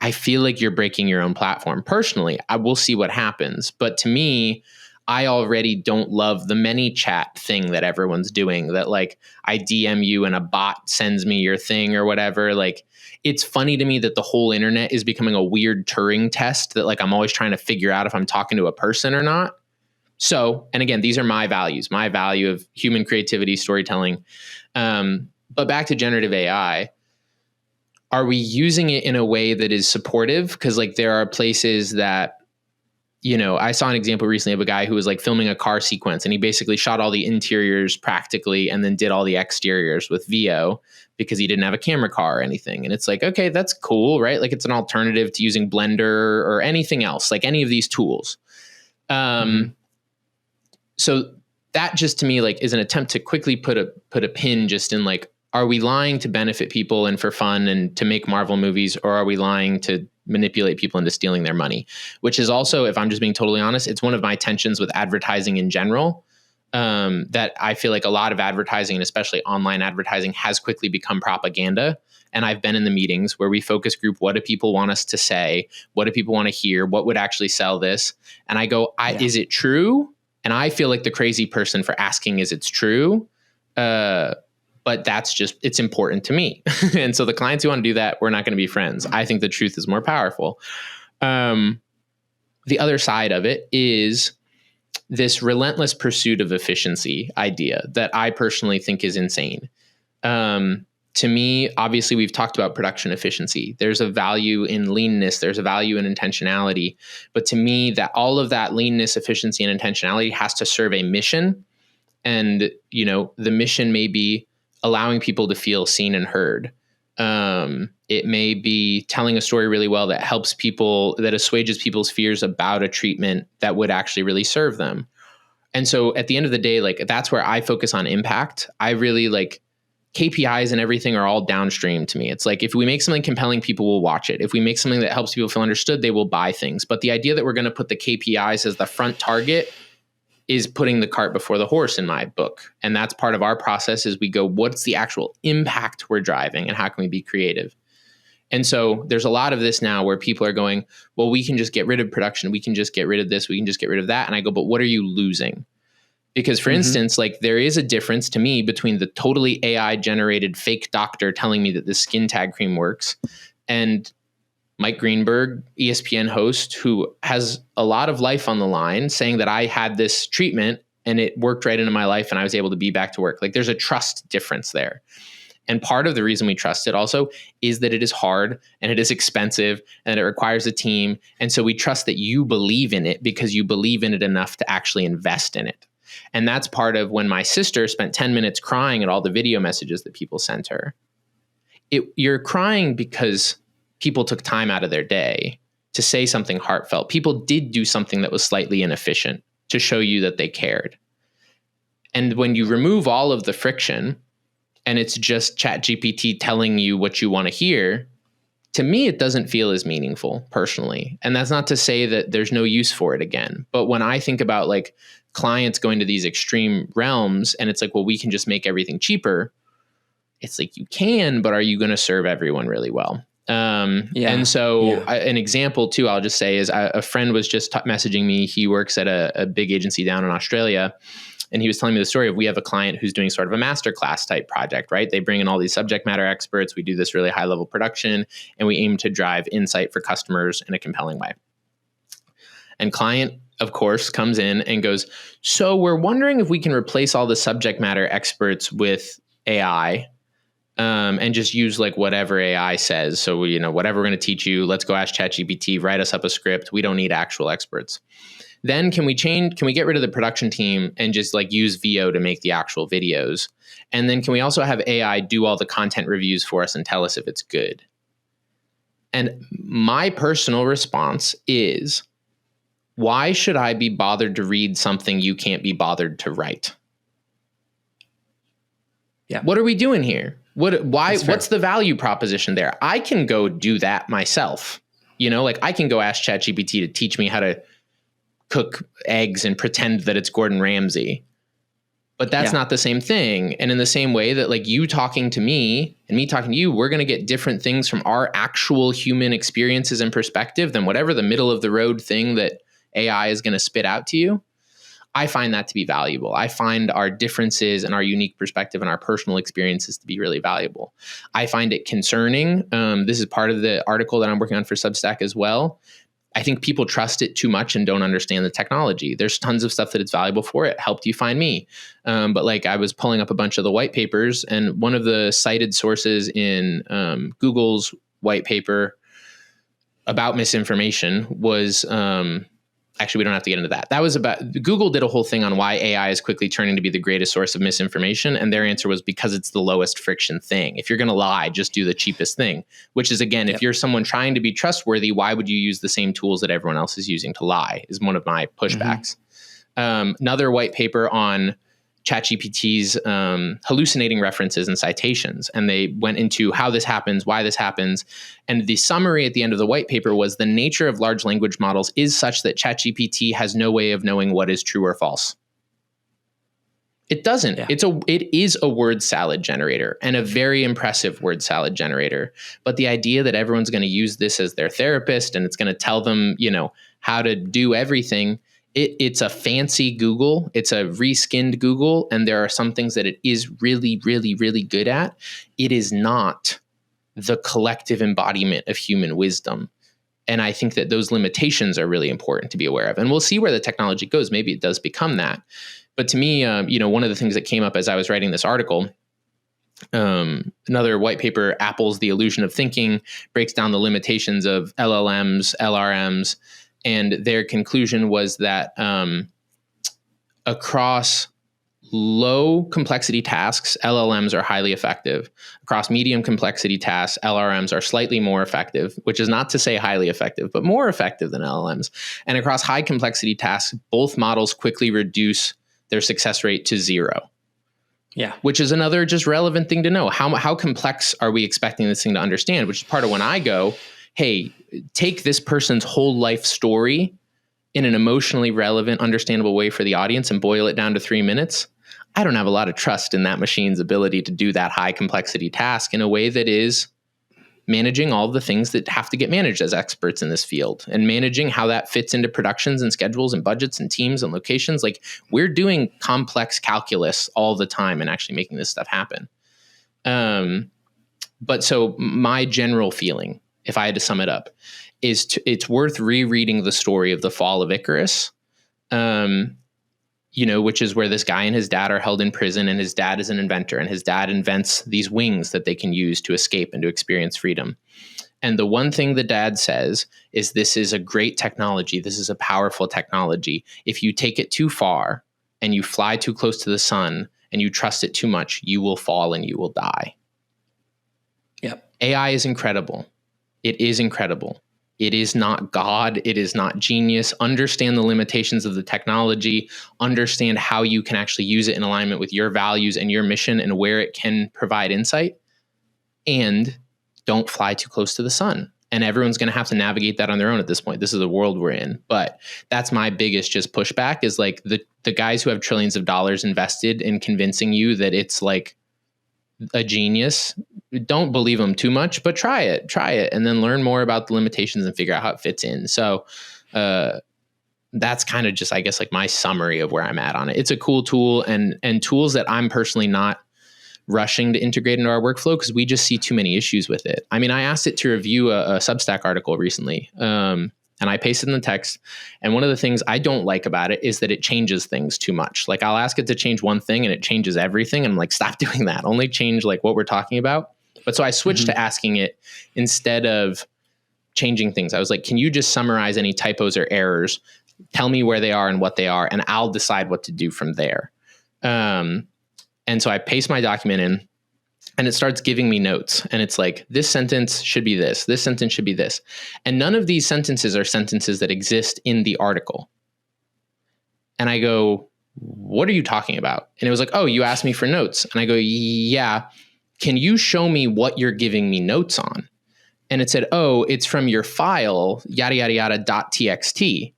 I feel like you're breaking your own platform. Personally, I will see what happens. But to me, I already don't love the ManyChat thing that everyone's doing, that like I DM you and a bot sends me your thing or whatever. Like, it's funny to me that the whole internet is becoming a weird Turing test that like I'm always trying to figure out if I'm talking to a person or not. So, and again, these are my values, my value of human creativity, storytelling. But back to generative AI, are we using it in a way that is supportive? Because like there are places that I saw an example recently of a guy who was like filming a car sequence, and he basically shot all the interiors practically and then did all the exteriors with VO because he didn't have a camera car or anything. And it's like, okay, that's cool, right? Like it's an alternative to using Blender or anything else, like any of these tools. So that just to me like is an attempt to quickly put a pin just in like, are we lying to benefit people and for fun and to make Marvel movies, or are we lying to manipulate people into stealing their money? Which is also, if I'm just being totally honest, it's one of my tensions with advertising in general, that I feel like a lot of advertising, and especially online advertising, has quickly become propaganda. And I've been in the meetings where we focus group, what do people want us to say? What do people want to hear? What would actually sell this? And I go, is it true? And I feel like the crazy person for asking, is it's true? But that's just, it's important to me. And so the clients who want to do that, we're not going to be friends. I think the truth is more powerful. The other side of it is this relentless pursuit of efficiency idea that I personally think is insane. To me, obviously, we've talked about production efficiency. There's a value in leanness. There's a value in intentionality. But to me, that all of that leanness, efficiency, and intentionality has to serve a mission. And, the mission may be allowing people to feel seen and heard. It may be telling a story really well that helps people, that assuages people's fears about a treatment that would actually really serve them. And so at the end of the day, like that's where I focus on impact. I really like KPIs and everything are all downstream to me. It's like, if we make something compelling, people will watch it. If we make something that helps people feel understood, they will buy things. But the idea that we're going to put the KPIs as the front target is putting the cart before the horse in my book. And that's part of our process is we go, what's the actual impact we're driving and how can we be creative? And so there's a lot of this now where people are going, well, we can just get rid of production. We can just get rid of this. We can just get rid of that. And I go, but what are you losing? Because for instance, like there is a difference to me between the totally AI generated fake doctor telling me that the skin tag cream works and Mike Greenberg, ESPN host, who has a lot of life on the line, saying that I had this treatment and it worked right into my life and I was able to be back to work. Like there's a trust difference there. And part of the reason we trust it also is that it is hard and it is expensive and it requires a team. And so we trust that you believe in it because you believe in it enough to actually invest in it. And that's part of when my sister spent 10 minutes crying at all the video messages that people sent her. You're crying because people took time out of their day to say something heartfelt. People did do something that was slightly inefficient to show you that they cared. And when you remove all of the friction and it's just ChatGPT telling you what you want to hear, to me, it doesn't feel as meaningful personally. And that's not to say that there's no use for it again. But when I think about like clients going to these extreme realms and it's like, well, we can just make everything cheaper. It's like, you can, but are you going to serve everyone really well? And so an example too, I'll just say is a friend was just messaging me. He works at a big agency down in Australia. And he was telling me the story of, we have a client who's doing sort of a masterclass type project, right? They bring in all these subject matter experts. We do this really high level production and we aim to drive insight for customers in a compelling way. And client, of course, comes in and goes, so we're wondering if we can replace all the subject matter experts with AI. And just use like whatever AI says. So, whatever we're going to teach you, let's go ask ChatGPT, write us up a script. We don't need actual experts. Then can we get rid of the production team and just like use VO to make the actual videos? And then can we also have AI do all the content reviews for us and tell us if it's good? And my personal response is, why should I be bothered to read something you can't be bothered to write? Yeah. What are we doing here? What's the value proposition there? I can go do that myself. Like I can go ask ChatGPT to teach me how to cook eggs and pretend that it's Gordon Ramsay. But that's not the same thing. And in the same way that like you talking to me and me talking to you, we're going to get different things from our actual human experiences and perspective than whatever the middle of the road thing that AI is going to spit out to you. I find that to be valuable. I find our differences and our unique perspective and our personal experiences to be really valuable. I find it concerning. This is part of the article that I'm working on for Substack as well. I think people trust it too much and don't understand the technology. There's tons of stuff that it's valuable for. It helped you find me. But like I was pulling up a bunch of the white papers, and one of the cited sources in Google's white paper about misinformation was actually, we don't have to get into that. That was about, Google did a whole thing on why AI is quickly turning to be the greatest source of misinformation. And their answer was because it's the lowest friction thing. If you're going to lie, just do the cheapest thing, which is, again, if you're someone trying to be trustworthy, why would you use the same tools that everyone else is using to lie, is one of my pushbacks. Another white paper on ChatGPT's hallucinating references and citations. And they went into how this happens, why this happens. And the summary at the end of the white paper was the nature of large language models is such that ChatGPT has no way of knowing what is true or false. It doesn't. Yeah. It is a word salad generator, and a very impressive word salad generator. But the idea that everyone's going to use this as their therapist and it's going to tell them, how to do everything, it's a fancy Google. It's a reskinned Google. And there are some things that it is really, really, really good at. It is not the collective embodiment of human wisdom. And I think that those limitations are really important to be aware of. And we'll see where the technology goes. Maybe it does become that. But to me, one of the things that came up as I was writing this article, another white paper, Apple's The Illusion of Thinking, breaks down the limitations of LLMs, LRMs. And their conclusion was that across low complexity tasks, LLMs are highly effective. Across medium complexity tasks, LRMs are slightly more effective, which is not to say highly effective, but more effective than LLMs. And across high complexity tasks, both models quickly reduce their success rate to 0. Yeah. Which is another just relevant thing to know. How complex are we expecting this thing to understand? Which is part of when I go, hey, take this person's whole life story in an emotionally relevant, understandable way for the audience and boil it down to 3 minutes. I don't have a lot of trust in that machine's ability to do that high complexity task in a way that is managing all the things that have to get managed as experts in this field, and managing how that fits into productions and schedules and budgets and teams and locations. Like, we're doing complex calculus all the time and actually making this stuff happen. But so my general feeling, if I had to sum it up, is it's worth rereading the story of the fall of Icarus, which is where this guy and his dad are held in prison, and his dad is an inventor, and his dad invents these wings that they can use to escape and to experience freedom. And the one thing the dad says is, this is a great technology. This is a powerful technology. If you take it too far and you fly too close to the sun and you trust it too much, you will fall and you will die. Yep. AI is incredible. It is incredible. It is not God. It is not genius. Understand the limitations of the technology. Understand how you can actually use it in alignment with your values and your mission and where it can provide insight. And don't fly too close to the sun. And everyone's going to have to navigate that on their own at this point. This is the world we're in. But that's my biggest just pushback, is like the guys who have trillions of dollars invested in convincing you that it's like a genius. Don't believe them too much, but try it, and then learn more about the limitations and figure out how it fits in. So that's kind of just, I guess, like my summary of where I'm at on it. It's a cool tool, and tools that I'm personally not rushing to integrate into our workflow because we just see too many issues with it. I mean, I asked it to review a Substack article recently, and I pasted in the text. And one of the things I don't like about it is that it changes things too much. Like, I'll ask it to change one thing and it changes everything. And I'm like, stop doing that. Only change like what we're talking about. But so I switched to asking it, instead of changing things, I was like, can you just summarize any typos or errors? Tell me where they are and what they are, and I'll decide what to do from there. And so I paste my document in, and it starts giving me notes. And it's like, this sentence should be this. This sentence should be this. And none of these sentences are sentences that exist in the article. And I go, what are you talking about? And it was like, oh, you asked me for notes. And I go, yeah. Can you show me what you're giving me notes on? And it said, oh, it's from your file, yada, yada, yada, .txt.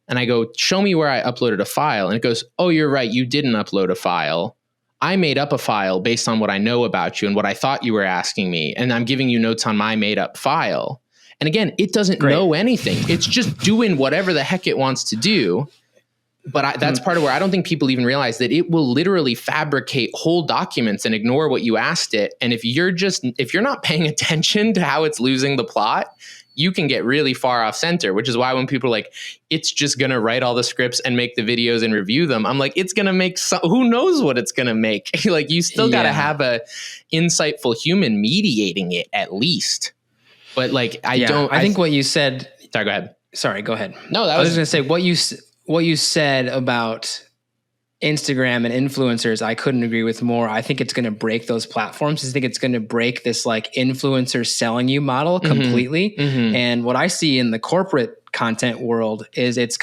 And I go, show me where I uploaded a file. And it goes, oh, you're right. You didn't upload a file. I made up a file based on what I know about you and what I thought you were asking me. And I'm giving you notes on my made up file. And again, it doesn't know anything. It's just doing whatever the heck it wants to do. But that's part of where I don't think people even realize that it will literally fabricate whole documents and ignore what you asked it. And if you're not paying attention to how it's losing the plot, you can get really far off center, which is why when people are like, it's just going to write all the scripts and make the videos and review them, I'm like, it's going to make who knows what it's going to make. Like, you still got to have a insightful human mediating it at least. But like, I think what you said. Sorry, go ahead. sorry, go ahead. No, I was going to say what you said about Instagram and influencers, I couldn't agree with more. I think it's going to break those platforms. I think it's going to break this like influencer selling you model completely. And what I see in the corporate content world is it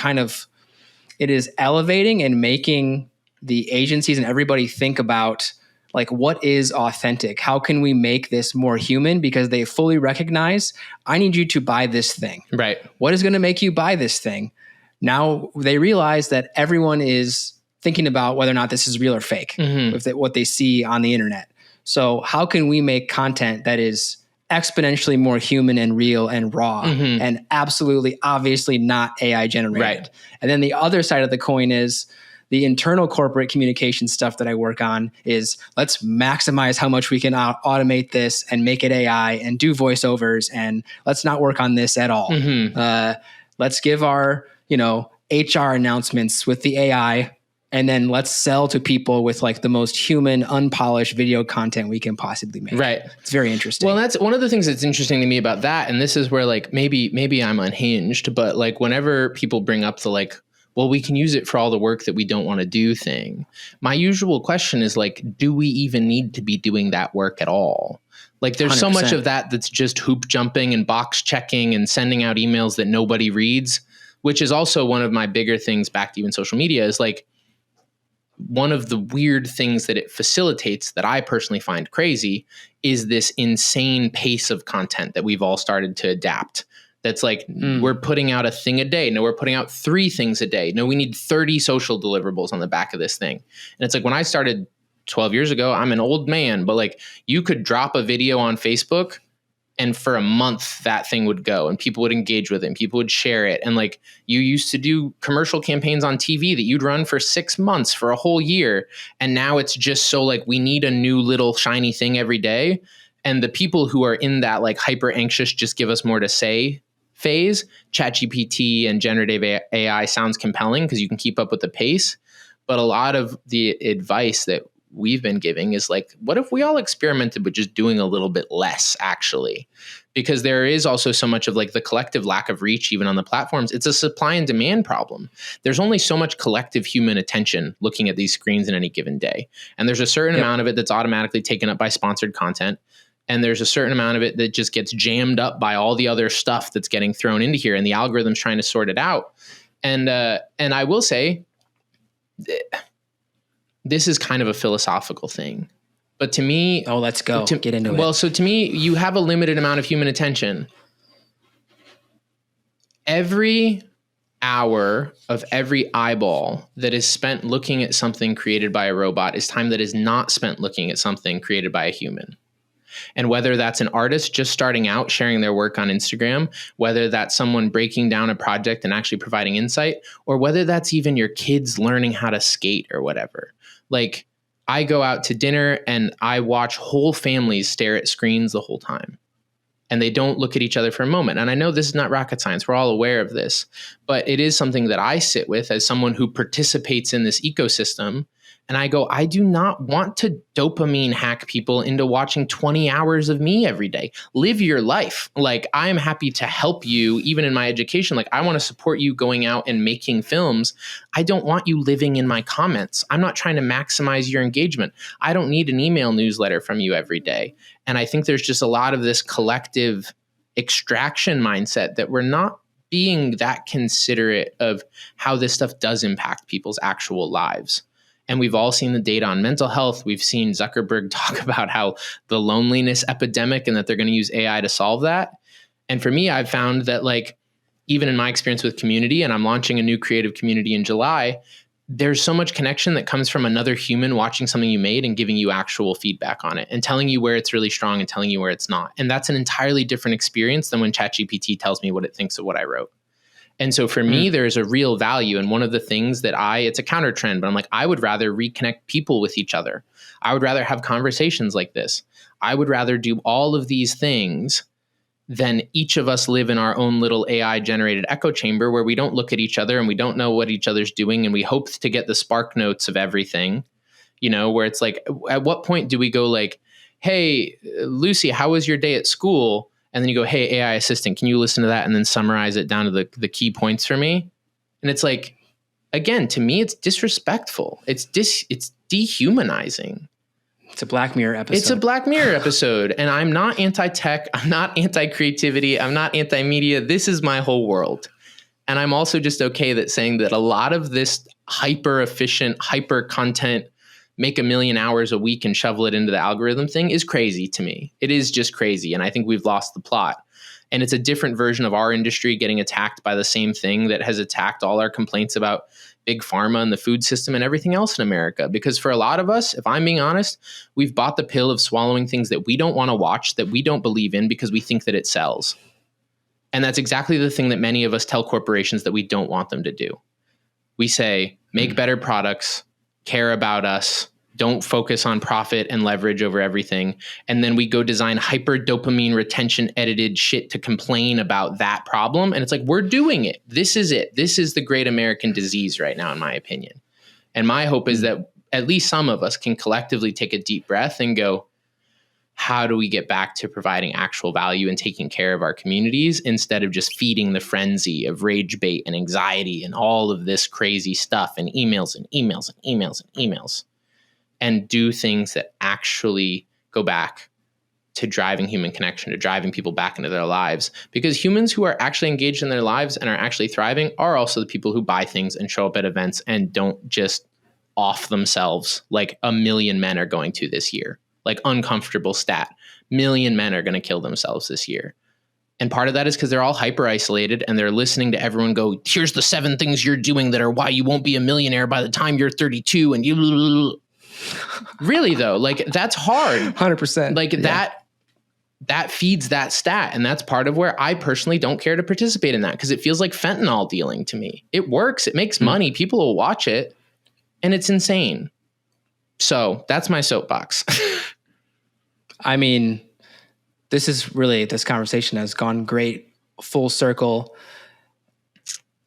is elevating and making the agencies and everybody think about like, what is authentic? How can we make this more human? Because they fully recognize, I need you to buy this thing. Right. What is going to make you buy this thing? Now they realize that everyone is thinking about whether or not this is real or fake with what they see on the internet. So how can we make content that is exponentially more human and real and raw and absolutely, obviously not AI generated? Right. And then the other side of the coin is the internal corporate communication stuff that I work on is let's maximize how much we can automate this and make it AI and do voiceovers, and let's not work on this at all. Let's give our, HR announcements with the AI, and then let's sell to people with like the most human, unpolished video content we can possibly make. Right. It's very interesting. Well, that's one of the things that's interesting to me about that. And this is where like, maybe I'm unhinged, but like whenever people bring up the like, well, we can use it for all the work that we don't want to do thing. My usual question is like, do we even need to be doing that work at all? Like there's 100%. So much of that's just hoop jumping and box checking and sending out emails that nobody reads, which is also one of my bigger things back to even social media is like, one of the weird things that it facilitates that I personally find crazy is this insane pace of content that we've all started to adapt. That's like, we're putting out a thing a day. No, we're putting out 3 things a day. No, we need 30 social deliverables on the back of this thing. And it's like when I started 12 years ago, I'm an old man, but like you could drop a video on Facebook and for a month that thing would go and people would engage with it and people would share it. And like you used to do commercial campaigns on TV that you'd run for 6 months, for a whole year. And now it's just so like, we need a new little shiny thing every day. And the people who are in that like hyper anxious, just give us more to say phase, ChatGPT and generative AI sounds compelling because you can keep up with the pace. But a lot of the advice that we've been giving is like, what if we all experimented with just doing a little bit less actually? Because there is also so much of like the collective lack of reach, even on the platforms. It's a supply and demand problem. There's only so much collective human attention looking at these screens in any given day. And there's a certain amount of it that's automatically taken up by sponsored content. And there's a certain amount of it that just gets jammed up by all the other stuff that's getting thrown into here. And the algorithm's trying to sort it out. And I will say, this is kind of a philosophical thing, but to me, let's go get into it. Well, so to me, you have a limited amount of human attention. Every hour of every eyeball that is spent looking at something created by a robot is time that is not spent looking at something created by a human. And whether that's an artist just starting out, sharing their work on Instagram, whether that's someone breaking down a project and actually providing insight, or whether that's even your kids learning how to skate or whatever. Like I go out to dinner and I watch whole families stare at screens the whole time and they don't look at each other for a moment. And I know this is not rocket science. We're all aware of this, but it is something that I sit with as someone who participates in this ecosystem. And I go, I do not want to dopamine hack people into watching 20 hours of me every day. Live your life. Like I am happy to help you even in my education. Like I want to support you going out and making films. I don't want you living in my comments. I'm not trying to maximize your engagement. I don't need an email newsletter from you every day. And I think there's just a lot of this collective extraction mindset that we're not being that considerate of how this stuff does impact people's actual lives. And we've all seen the data on mental health. We've seen Zuckerberg talk about how the loneliness epidemic and that they're going to use AI to solve that. And for me, I've found that like, even in my experience with community, and I'm launching a new creative community in July, there's so much connection that comes from another human watching something you made and giving you actual feedback on it and telling you where it's really strong and telling you where it's not. And that's an entirely different experience than when ChatGPT tells me what it thinks of what I wrote. And so for me, there's a real value. And one of the things that it's a counter trend, but I'm like, I would rather reconnect people with each other. I would rather have conversations like this. I would rather do all of these things than each of us live in our own little AI generated echo chamber where we don't look at each other and we don't know what each other's doing. And we hope to get the spark notes of everything, where it's like, at what point do we go like, hey, Lucy, how was your day at school? And then you go, hey, AI assistant, can you listen to that and then summarize it down to the key points for me? And it's like, again, to me, it's disrespectful. It's dehumanizing. It's a Black Mirror episode. It's a Black Mirror episode. And I'm not anti-tech. I'm not anti-creativity. I'm not anti-media. This is my whole world. And I'm also just okay that saying that a lot of this hyper efficient, hyper content, make 1 million hours a week and shovel it into the algorithm thing is crazy to me. It is just crazy. And I think we've lost the plot. And it's a different version of our industry getting attacked by the same thing that has attacked all our complaints about big pharma and the food system and everything else in America. Because for a lot of us, if I'm being honest, we've bought the pill of swallowing things that we don't want to watch, that we don't believe in because we think that it sells. And that's exactly the thing that many of us tell corporations that we don't want them to do. We say, make better products, care about us, don't focus on profit and leverage over everything. And then we go design hyper dopamine retention edited shit to complain about that problem. And it's like, we're doing it. This is it. This is the great American disease right now, in my opinion. And my hope is that at least some of us can collectively take a deep breath and go, how do we get back to providing actual value and taking care of our communities instead of just feeding the frenzy of rage bait and anxiety and all of this crazy stuff and emails and emails and emails and emails, and do things that actually go back to driving human connection, to driving people back into their lives. Because humans who are actually engaged in their lives and are actually thriving are also the people who buy things and show up at events and don't just off themselves like 1 million men are going to this year. Like uncomfortable stat, 1 million men are going to kill themselves this year. And part of that is because they're all hyper isolated and they're listening to everyone go, here's the 7 things you're doing that are why you won't be a millionaire by the time you're 32. And you really though, like that's hard. 100%. Like that feeds that stat. And that's part of where I personally don't care to participate in that because it feels like fentanyl dealing to me. It works. It makes money. People will watch it and it's insane. So that's my soapbox. I mean, this conversation has gone great full circle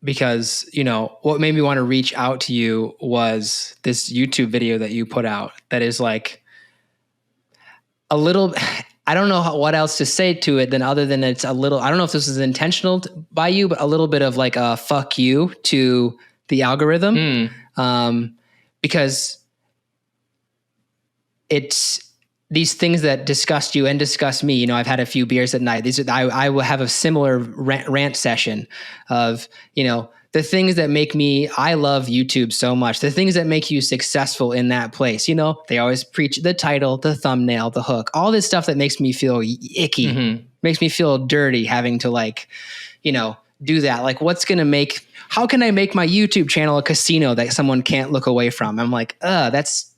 because, you know, what made me want to reach out to you was this YouTube video that you put out that is like a little, I don't know what else to say to it other than it's a little, I don't know if this is intentional by you, but a little bit of like a fuck you to the algorithm. Because it's these things that disgust you and disgust me. You know, I've had a few beers at night. I will have a similar rant session of, you know, the things that make me, I love YouTube so much. The things that make you successful in that place. You know, they always preach the title, the thumbnail, the hook, all this stuff that makes me feel icky, makes me feel dirty having to like, you know, do that. Like how can I make my YouTube channel a casino that someone can't look away from? I'm like, that's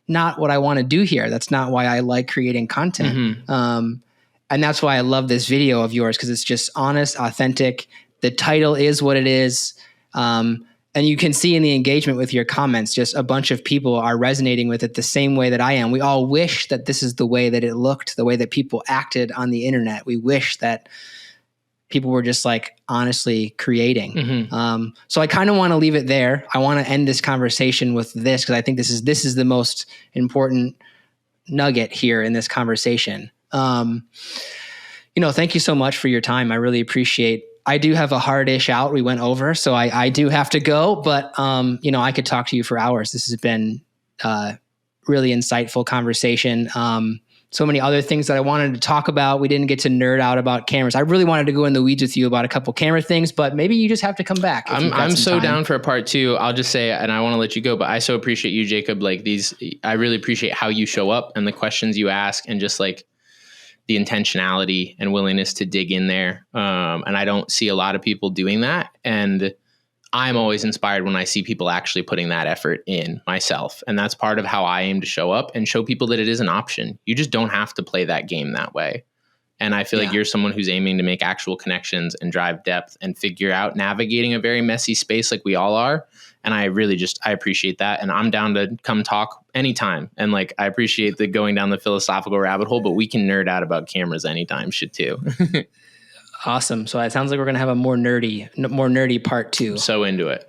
not what I want to do here. That's not why I like creating content. And that's why I love this video of yours, because it's just honest, authentic. The title is what it is. And you can see in the engagement with your comments, just a bunch of people are resonating with it the same way that I am. We all wish that this is the way that it looked, the way that people acted on the internet. We wish that people were just like honestly creating. So I kind of want to leave it there. I want to end this conversation with this because I think this is the most important nugget here in this conversation. You know, thank you so much for your time. I really appreciate. I do have a hard-ish out. We went over, so I do have to go. But you know, I could talk to you for hours. This has been really insightful conversation. So many other things that I wanted to talk about. We didn't get to nerd out about cameras. I really wanted to go in the weeds with you about a couple camera things, but maybe you just have to come back. I'm so down for a part 2. I'll just say, and I want to let you go, but I so appreciate you, Jacob. Like I really appreciate how you show up and the questions you ask and just like the intentionality and willingness to dig in there. And I don't see a lot of people doing that. And I'm always inspired when I see people actually putting that effort in myself. And that's part of how I aim to show up and show people that it is an option. You just don't have to play that game that way. And I feel like you're someone who's aiming to make actual connections and drive depth and figure out navigating a very messy space like we all are. And I really I appreciate that. And I'm down to come talk anytime. And like, I appreciate the going down the philosophical rabbit hole, but we can nerd out about cameras anytime shit too. Awesome. So it sounds like we're going to have a more nerdy part 2. So into it.